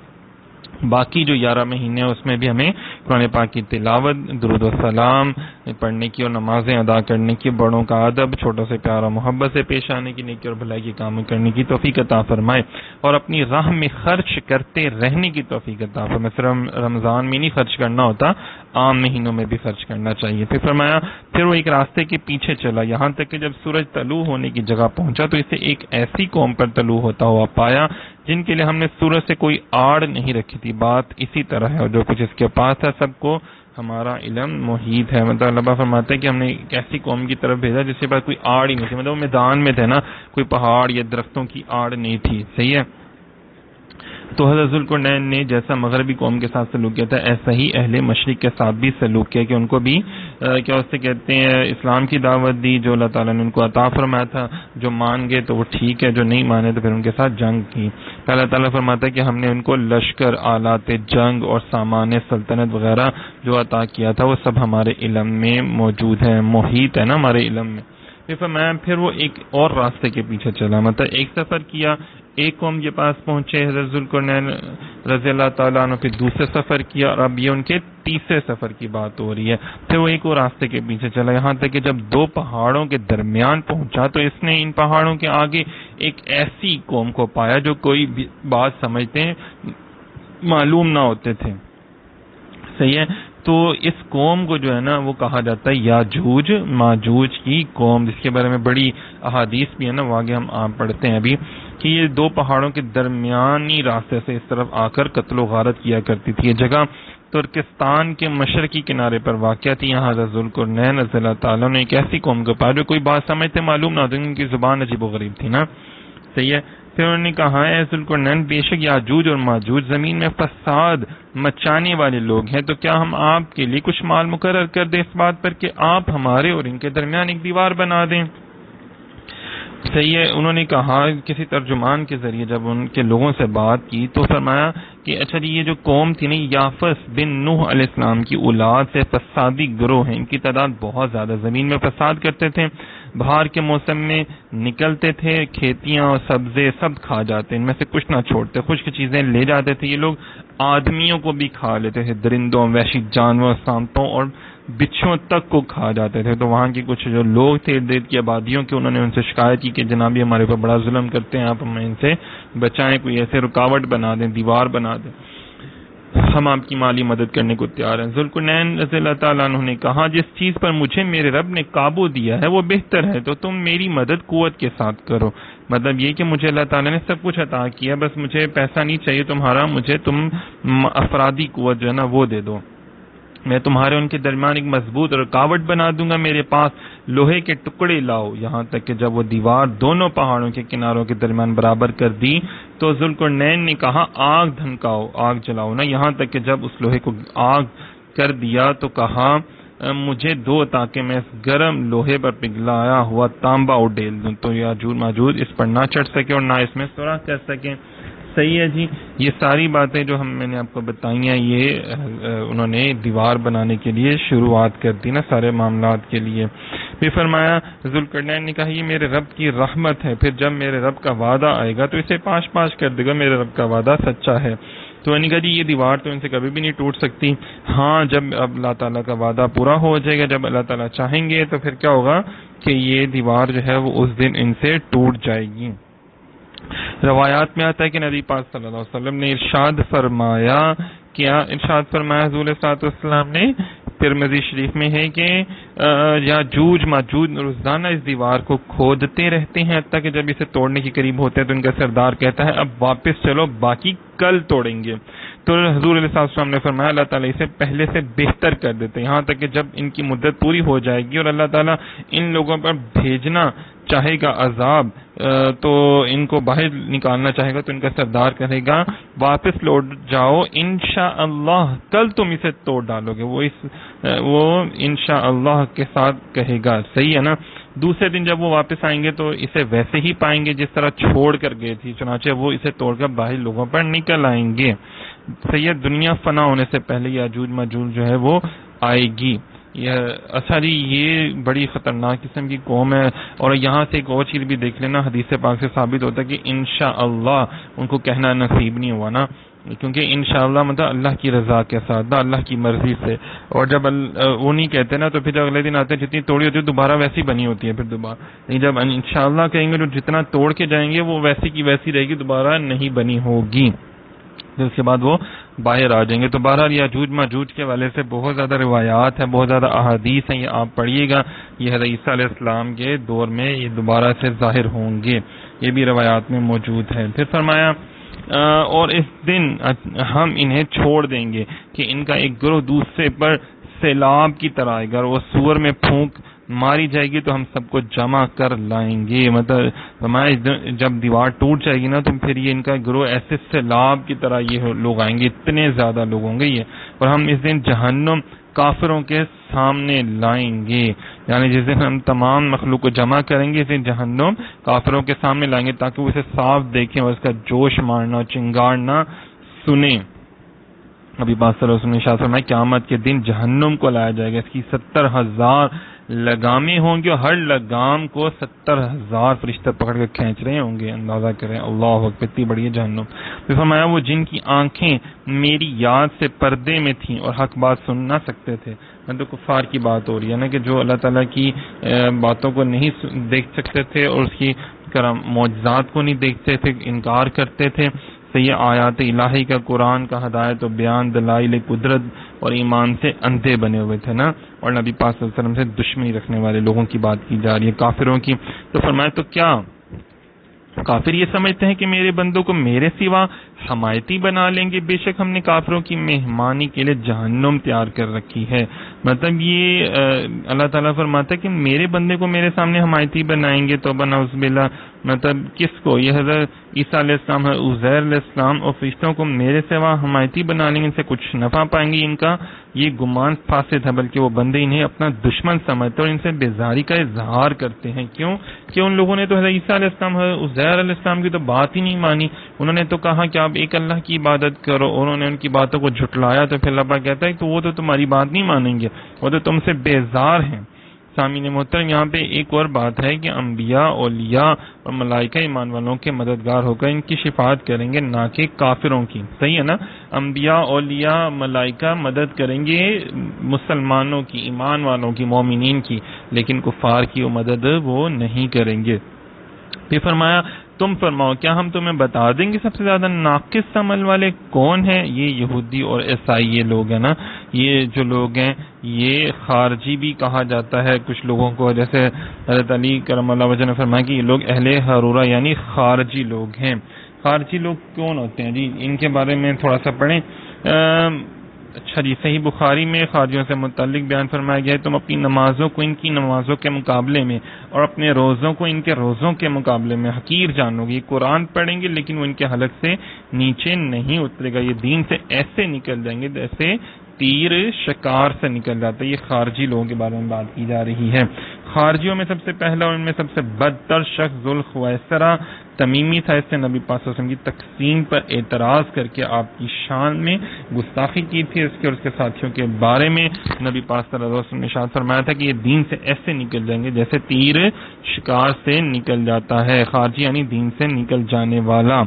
Speaker 1: باقی جو 11 مہینے ہیں اس میں بھی ہمیں قرآن پاک کی تلاوت، درود و سلام پڑھنے کی اور نمازیں ادا کرنے کی، بڑوں کا ادب، چھوٹوں سے پیار اور محبت سے پیش آنے کی، نیکی اور بھلائی کے کام کرنے کی توفیق عطا فرمائے، اور اپنی راہ میں خرچ کرتے رہنے کی توفیق عطا فرمائے۔ صرف رمضان میں نہیں خرچ کرنا ہوتا، عام مہینوں میں بھی خرچ کرنا چاہیے۔ پھر فرمایا پھر وہ ایک راستے کے پیچھے چلا یہاں تک کہ جب سورج طلوع ہونے کی جگہ پہنچا تو اسے ایک ایسی قوم پر طلوع ہوتا ہوا پایا جن کے لیے ہم نے سورج سے کوئی آڑ نہیں رکھی تھی۔ بات اسی طرح ہے، اور جو کچھ اس کے پاس تھا سب کو ہمارا علم محیط ہے۔ مطلب اللہ فرماتے ہیں کہ ہم نے ایک ایسی قوم کی طرف بھیجا جس کے پاس کوئی آڑ ہی نہیں تھی، مطلب وہ میدان میں تھے نا، کوئی پہاڑ یا درختوں کی آڑ نہیں تھی، صحیح ہے۔ تو حضرت ذوالقرنین نے جیسا مغربی قوم کے ساتھ سلوک کیا تھا ایسا ہی اہل مشرق کے ساتھ بھی سلوک کیا، کہ ان کو بھی کیا اس سے کہتے ہیں اسلام کی دعوت دی جو اللہ تعالیٰ نے ان کو عطا فرمایا تھا، جو مان گئے تو وہ ٹھیک ہے، جو نہیں مانے تو پھر ان کے ساتھ جنگ کی۔ اللہ تعالیٰ فرماتا ہے کہ ہم نے ان کو لشکر، آلات جنگ اور سامان سلطنت وغیرہ جو عطا کیا تھا وہ سب ہمارے علم میں موجود ہے، محیط ہے نا ہمارے علم میں۔ پھر وہ ایک اور راستے کے پیچھے چلا، مطلب ایک سفر کیا، ایک قوم کے پاس پہنچے حضرت ذوالقرنین رضی اللہ تعالیٰ عنہ، پھر دوسرے سفر کیا، اور اب یہ ان کے تیسرے سفر کی بات ہو رہی ہے۔ پھر وہ ایک اور راستے کے پیچھے چلا یہاں تک کہ جب دو پہاڑوں کے درمیان پہنچا تو اس نے ان پہاڑوں کے آگے ایک ایسی قوم کو پایا جو کوئی بات سمجھتے ہیں معلوم نہ ہوتے تھے، صحیح ہے۔ تو اس قوم کو جو ہے نا وہ کہا جاتا ہے یاجوج ماجوج کی قوم، جس کے بارے میں بڑی احادیث بھی ہے نا، وہ آگے ہم پڑھتے ہیں ابھی، کہ یہ دو پہاڑوں کے درمیانی راستے سے اس طرف آ کر قتل و غارت کیا کرتی تھی۔ یہ جگہ ترکستان کے مشرقی کنارے پر واقع تھی۔ یہاں حضرت ذوالقرنین رضی اللہ تعالیٰ نے ایک ایسی قوم کو پایا جو کوئی بات سمجھتے معلوم نہ ہوتی، ان کی زبان عجیب و غریب تھی نا، صحیح ہے۔ پھر انہوں نے کہا ہے ذوالقرنین بے شک یاجوج اور ماجوج زمین میں فساد مچانے والے لوگ ہیں، تو کیا ہم آپ کے لیے کچھ مال مقرر کر دیں اس بات پر کہ آپ ہمارے اور ان کے درمیان ایک دیوار بنا دیں، صحیح ہے. انہوں نے کہا کسی ترجمان کے ذریعے جب ان کے لوگوں سے بات کی تو فرمایا کہ اچھا جی یہ جو قوم تھی نا یافس بن نوح علیہ السلام کی اولاد سے فسادی گروہ ہیں، ان کی تعداد بہت زیادہ، زمین میں فساد کرتے تھے، بہار کے موسم میں نکلتے تھے، کھیتیاں اور سبزے سب کھا جاتے، ان میں سے کچھ نہ چھوڑتے، خشک چیزیں لے جاتے تھے، یہ لوگ آدمیوں کو بھی کھا لیتے تھے، درندوں، وحشی جانوروں، سانپوں اور بچھوں تک کو کھا جاتے تھے. تو وہاں کی کچھ جو لوگ تھے ارد گرد کی آبادیوں کے، انہوں نے ان سے شکایت کی کہ جناب یہ ہمارے اوپر بڑا ظلم کرتے ہیں، آپ ہمیں ان سے بچائیں، کوئی ایسے رکاوٹ بنا دیں، دیوار بنا دیں، ہم آپ کی مالی مدد کرنے کو تیار ہیں. ذوالقرنین رضی اللہ تعالیٰ عنہ نے کہا جس چیز پر مجھے میرے رب نے قابو دیا ہے وہ بہتر ہے، تو تم میری مدد قوت کے ساتھ کرو. مطلب یہ کہ مجھے اللہ تعالیٰ نے سب کچھ عطا کیا، بس مجھے پیسہ نہیں چاہیے تمہارا، مجھے تم افرادی قوت جو ہے نا وہ دے دو، میں تمہارے ان کے درمیان ایک مضبوط رکاوٹ بنا دوں گا. میرے پاس لوہے کے ٹکڑے لاؤ. یہاں تک کہ جب وہ دیوار دونوں پہاڑوں کے کناروں کے درمیان برابر کر دی تو ذوالقرنین نے کہا آگ دھنکاؤ، آگ جلاؤ نا. یہاں تک کہ جب اس لوہے کو آگ کر دیا تو کہا مجھے دو تاکہ میں اس گرم لوہے پر پگھلایا ہوا تانبا اڈیل دوں، تو یاجوج ماجوج اس پر نہ چڑھ سکے اور نہ اس میں سوراخ کر سکے. صحیح ہے جی. یہ ساری باتیں جو میں نے آپ کو بتائی ہیں یہ انہوں نے دیوار بنانے کے لیے شروعات کر دی نا سارے معاملات کے لیے. پھر فرمایا ذوالقرنین نے کہا یہ میرے رب کی رحمت ہے، پھر جب میرے رب کا وعدہ آئے گا تو اسے پاش پاش کر دے گا، میرے رب کا وعدہ سچا ہے. تو نے کہا جی یہ دیوار تو ان سے کبھی بھی نہیں ٹوٹ سکتی. ہاں جب اب اللہ تعالیٰ کا وعدہ پورا ہو جائے گا، جب اللہ تعالیٰ چاہیں گے تو پھر کیا ہوگا کہ یہ دیوار جو ہے وہ اس دن ان سے ٹوٹ جائے گی. روایات میں آتا ہے کہ نبی پاک صلی اللہ علیہ وسلم نے ارشاد فرمایا، کیا ارشاد فرمایا حضور صلی اللہ علیہ وسلم نے؟ ترمذی شریف میں ہے کہ یاجوج ماجوج روزانہ اس دیوار کو کھودتے رہتے ہیں حتیٰ کہ جب اسے توڑنے کے قریب ہوتے ہیں تو ان کا سردار کہتا ہے اب واپس چلو، باقی کل توڑیں گے. تو حضور علیہ السلام نے فرمایا اللہ تعالیٰ اسے پہلے سے بہتر کر دیتے ہیں، یہاں تک کہ جب ان کی مدت پوری ہو جائے گی اور اللہ تعالیٰ ان لوگوں پر بھیجنا چاہے گا عذاب، تو ان کو باہر نکالنا چاہے گا تو ان کا سردار کہے گا واپس لوٹ جاؤ، انشاءاللہ کل تم اسے توڑ ڈالو گے. وہ انشاءاللہ کے ساتھ کہے گا. صحیح ہے نا. دوسرے دن جب وہ واپس آئیں گے تو اسے ویسے ہی پائیں گے جس طرح چھوڑ کر گئے تھی، چنانچہ وہ اسے توڑ کر باہر لوگوں پر نکل آئیں گے. صحیح ہے. دنیا فنا ہونے سے پہلے یاجوج ماجوج جو ہے وہ آئے گی. یہ بڑی خطرناک قسم کی قوم ہے. اور یہاں سے ایک اور چیز بھی دیکھ لینا، حدیث پاک سے ثابت ہوتا ہے کہ انشاءاللہ ان کو کہنا نصیب نہیں ہوا نا، کیونکہ انشاءاللہ مطلب اللہ کی رضا کے ساتھ، اللہ کی مرضی سے. اور جب وہ نہیں کہتے نا تو پھر جب اگلے دن آتے ہیں جتنی توڑی ہوتی ہے دوبارہ ویسی بنی ہوتی ہے پھر دوبارہ. لیکن جب انشاءاللہ کہیں گے تو جتنا توڑ کے جائیں گے وہ ویسی کی ویسی رہے گی، دوبارہ نہیں بنی ہوگی. پھر اس کے بعد وہ باہر آ جائیں گے. تو بہرحال یاجوج ماجوج کے حوالے سے بہت زیادہ روایات ہیں، بہت زیادہ احادیث ہیں، یہ آپ پڑھیے گا. یہ حضرت عیسیٰ علیہ السلام کے دور میں یہ دوبارہ سے ظاہر ہوں گے، یہ بھی روایات میں موجود ہے. پھر فرمایا اور اس دن ہم انہیں چھوڑ دیں گے کہ ان کا ایک گروہ دوسرے پر سیلاب کی طرح آئے گا، اور وہ سور میں پھونک ماری جائے گی تو ہم سب کو جمع کر لائیں گے. مطلب جب دیوار ٹوٹ جائے گی نا تو پھر یہ ان کا گروہ ایسے سیلاب کی طرح یہ لوگ آئیں گے، اتنے زیادہ لوگ ہوں گے یہ. اور ہم اس دن جہنم کافروں کے سامنے لائیں گے، یعنی جس دن ہم تمام مخلوق کو جمع کریں گے اس دن جہنم کافروں کے سامنے لائیں گے تاکہ وہ اسے صاف دیکھیں اور اس کا جوش مارنا چنگارنا سنیں. ابھی بات صلی اللہ علیہ وسلم نے ارشاد فرمایا قیامت کے دن جہنم کو لایا جائے گا، اس کی 70,000 لگامیں ہوں گی اور ہر لگام کو 70,000 فرشتے پکڑ کے کھینچ رہے ہوں گے. اندازہ کریں اللہ اکبر اتنی بڑی ہے جہنم. پھر فرمایا وہ جن کی آنکھیں میری یاد سے پردے میں تھیں اور حق بات سن نہ سکتے تھے. تو کفار کی بات ہو رہی ہے نا کہ جو اللہ تعالیٰ کی باتوں کو نہیں دیکھ سکتے تھے اور اس کی معجزات کو نہیں دیکھتے تھے، انکار کرتے تھے. صحیح آیات الہی کا، قرآن کا ہدایت و بیان، دلائل قدرت اور ایمان سے اندھے بنے ہوئے تھے نا. اور نبی پاک صلی اللہ علیہ وسلم سے دشمنی رکھنے والے لوگوں کی بات کی جا رہی ہے، کافروں کی. تو فرمایا تو کیا کافر یہ سمجھتے ہیں کہ میرے بندوں کو میرے سوا حمایتی بنا لیں گے؟ بے شک ہم نے کافروں کی مہمانی کے لیے جہنم تیار کر رکھی ہے. مطلب یہ اللہ تعالیٰ فرماتا ہے کہ میرے بندے کو میرے سامنے حمایتی بنائیں گے، تو نعوذ باللہ مطلب کس کو؟ یہ حضرت عیسیٰ علیہ السلام ہے، عزیر علیہ السلام اور فرشتوں کو میرے سوا حمایتی بنا لیں گے، ان سے کچھ نفع پائیں گے؟ ان کا یہ گمان فاسد ہے، بلکہ وہ بندے انہیں اپنا دشمن سمجھتے اور ان سے بیزاری کا اظہار کرتے ہیں۔ کیوں کہ ان لوگوں نے تو حضرت عیسیٰ علیہ السلام، عزیر علیہ السلام کی تو بات ہی نہیں مانی۔ انہوں نے تو کہا کہ آپ ایک اللہ کی عبادت کرو، انہوں نے ان کی باتوں کو جھٹلایا، تو پھر اللہ پاک کہتا ہے تو وہ تو تمہاری بات نہیں مانیں گے، وہ تو تم سے بیزار ہیں۔ سامعین محترم، یہاں پہ ایک اور بات ہے کہ انبیاء، اولیاء اور ملائکہ ایمان والوں کے مددگار ہو کر ان کی شفاعت کریں گے، نہ کہ کافروں کی۔ صحیح ہے نا؟ انبیاء، اولیاء، ملائکہ مدد کریں گے مسلمانوں کی، ایمان والوں کی، مومنین کی، لیکن کفار کی وہ مدد وہ نہیں کریں گے۔ پھر فرمایا تم فرماؤ کیا ہم تمہیں بتا دیں گے سب سے زیادہ ناقص عمل والے کون ہیں؟ یہ یہودی اور عیسائی یہ لوگ ہیں نا، یہ جو لوگ ہیں یہ خارجی بھی کہا جاتا ہے کچھ لوگوں کو، جیسے حضرت علی کرم اللہ وجہ نے فرمایا کہ یہ لوگ اہل حرورہ یعنی خارجی لوگ ہیں۔ خارجی لوگ کون ہوتے ہیں جی؟ ان کے بارے میں تھوڑا سا پڑھیں۔ اچھا جی، صحیح بخاری میں خارجیوں سے متعلق بیان فرمایا گیا ہے تم اپنی نمازوں کو ان کی نمازوں کے مقابلے میں اور اپنے روزوں کو ان کے روزوں کے مقابلے میں حقیر جانو گے۔ یہ قرآن پڑھیں گے لیکن وہ ان کے حلق سے نیچے نہیں اترے گا، یہ دین سے ایسے نکل جائیں گے جیسے تیر شکار سے نکل جاتا ہے۔ یہ خارجی لوگوں کے بارے میں بات کی جا رہی ہے۔ خارجیوں میں سب سے پہلا اور ان میں سب سے بدتر شخص ذوالخویسرہ تمیمی تھا۔ اس نے نبی پاک صلی اللہ علیہ وسلم کی تقسیم پر اعتراض کر کے آپ کی شان میں گستاخی کی تھی۔ اس کے اور اس کے ساتھیوں کے بارے میں نبی پاک صلی اللہ علیہ وسلم نے ارشاد فرمایا تھا کہ یہ دین سے ایسے نکل جائیں گے جیسے تیر شکار سے نکل جاتا ہے۔ خارجی یعنی دین سے نکل جانے والا۔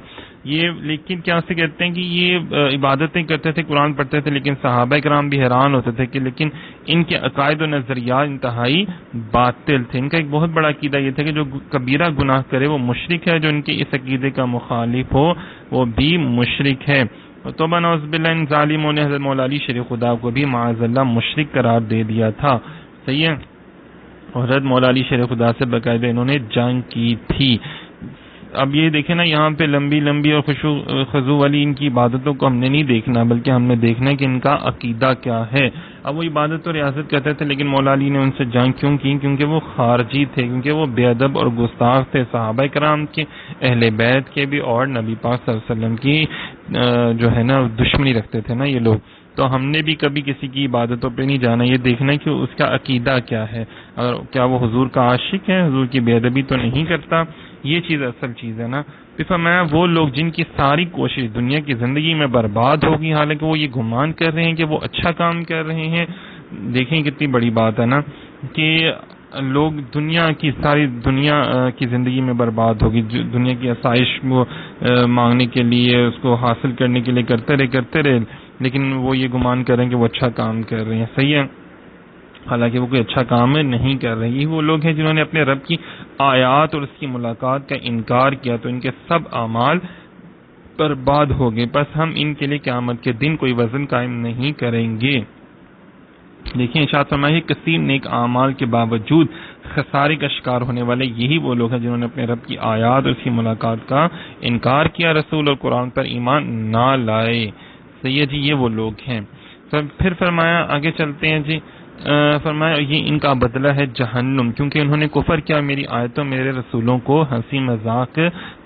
Speaker 1: یہ لیکن کیا سے کہتے ہیں کہ یہ عبادتیں کرتے تھے، قرآن پڑھتے تھے، لیکن صحابہ کرام بھی حیران ہوتے تھے کہ لیکن ان کے عقائد و نظریات انتہائی باطل تھے۔ ان کا ایک بہت بڑا عقیدہ یہ تھا کہ جو کبیرہ گناہ کرے وہ مشرک ہے، جو ان کے اس عقیدے کا مخالف ہو وہ بھی مشرک ہے۔ توبہ نعوذ باللہ، ان ظالموں نے حضرت مولا علی شیر خدا کو بھی معاذ اللہ مشرک قرار دے دیا تھا۔ صحیح ہے؟ اور حضرت مولا علی شیر خدا سے باقاعدہ انہوں نے جنگ کی تھی۔ اب یہ دیکھیں نا، یہاں پہ لمبی لمبی اور خضوع والی ان کی عبادتوں کو ہم نے نہیں دیکھنا، بلکہ ہم نے دیکھنا ہے کہ ان کا عقیدہ کیا ہے۔ اب وہ عبادت اور ریاضت کرتے تھے، لیکن مولا علی نے ان سے جنگ کیوں کی؟ کیونکہ وہ خارجی تھے، کیونکہ وہ بے ادب اور گستاخ تھے، صحابہ کرام کے، اہل بیت کے بھی، اور نبی پاک صلی اللہ علیہ وسلم کی جو ہے نا دشمنی رکھتے تھے نا یہ لوگ۔ تو ہم نے بھی کبھی کسی کی عبادتوں پہ نہیں جانا، یہ دیکھنا ہے کہ اس کا عقیدہ کیا ہے، اور کیا وہ حضور کا عاشق ہے، حضور کی بے ادبی تو نہیں کرتا۔ یہ چیز اصل چیز ہے نا۔ پھر فرمایا وہ لوگ جن کی ساری کوشش دنیا کی زندگی میں برباد ہوگی، حالانکہ وہ یہ گمان کر رہے ہیں کہ وہ اچھا کام کر رہے ہیں۔ دیکھیں کتنی بڑی بات ہے نا کہ لوگ دنیا کی ساری دنیا کی زندگی میں برباد ہوگی، دنیا کی آسائش مانگنے کے لیے، اس کو حاصل کرنے کے لیے کرتے رہے، لیکن وہ یہ گمان کر رہے ہیں کہ وہ اچھا کام کر رہے ہیں۔ صحیح ہے؟ حالانکہ وہ کوئی اچھا کام نہیں کر رہے۔ یہ وہ لوگ ہیں جنہوں نے اپنے رب کی آیات اور اس کی ملاقات کا انکار کیا، تو ان کے سب اعمال برباد ہو گئے، بس ہم ان کے لیے قیامت کے دن کوئی وزن قائم نہیں کریں گے۔ دیکھیں ارشاد فرمایا کہ کثیر نیک اعمال کے باوجود خسارے کا شکار ہونے والے یہی وہ لوگ ہیں جنہوں نے اپنے رب کی آیات اور اس کی ملاقات کا انکار کیا، رسول اور قرآن پر ایمان نہ لائے۔ صحیح ہے جی، یہ وہ لوگ ہیں۔ پھر فرمایا آگے چلتے ہیں جی، فرمایا یہ ان کا بدلہ ہے جہنم، کیونکہ انہوں نے کفر کیا، میری آیتوں میرے رسولوں کو ہنسی مذاق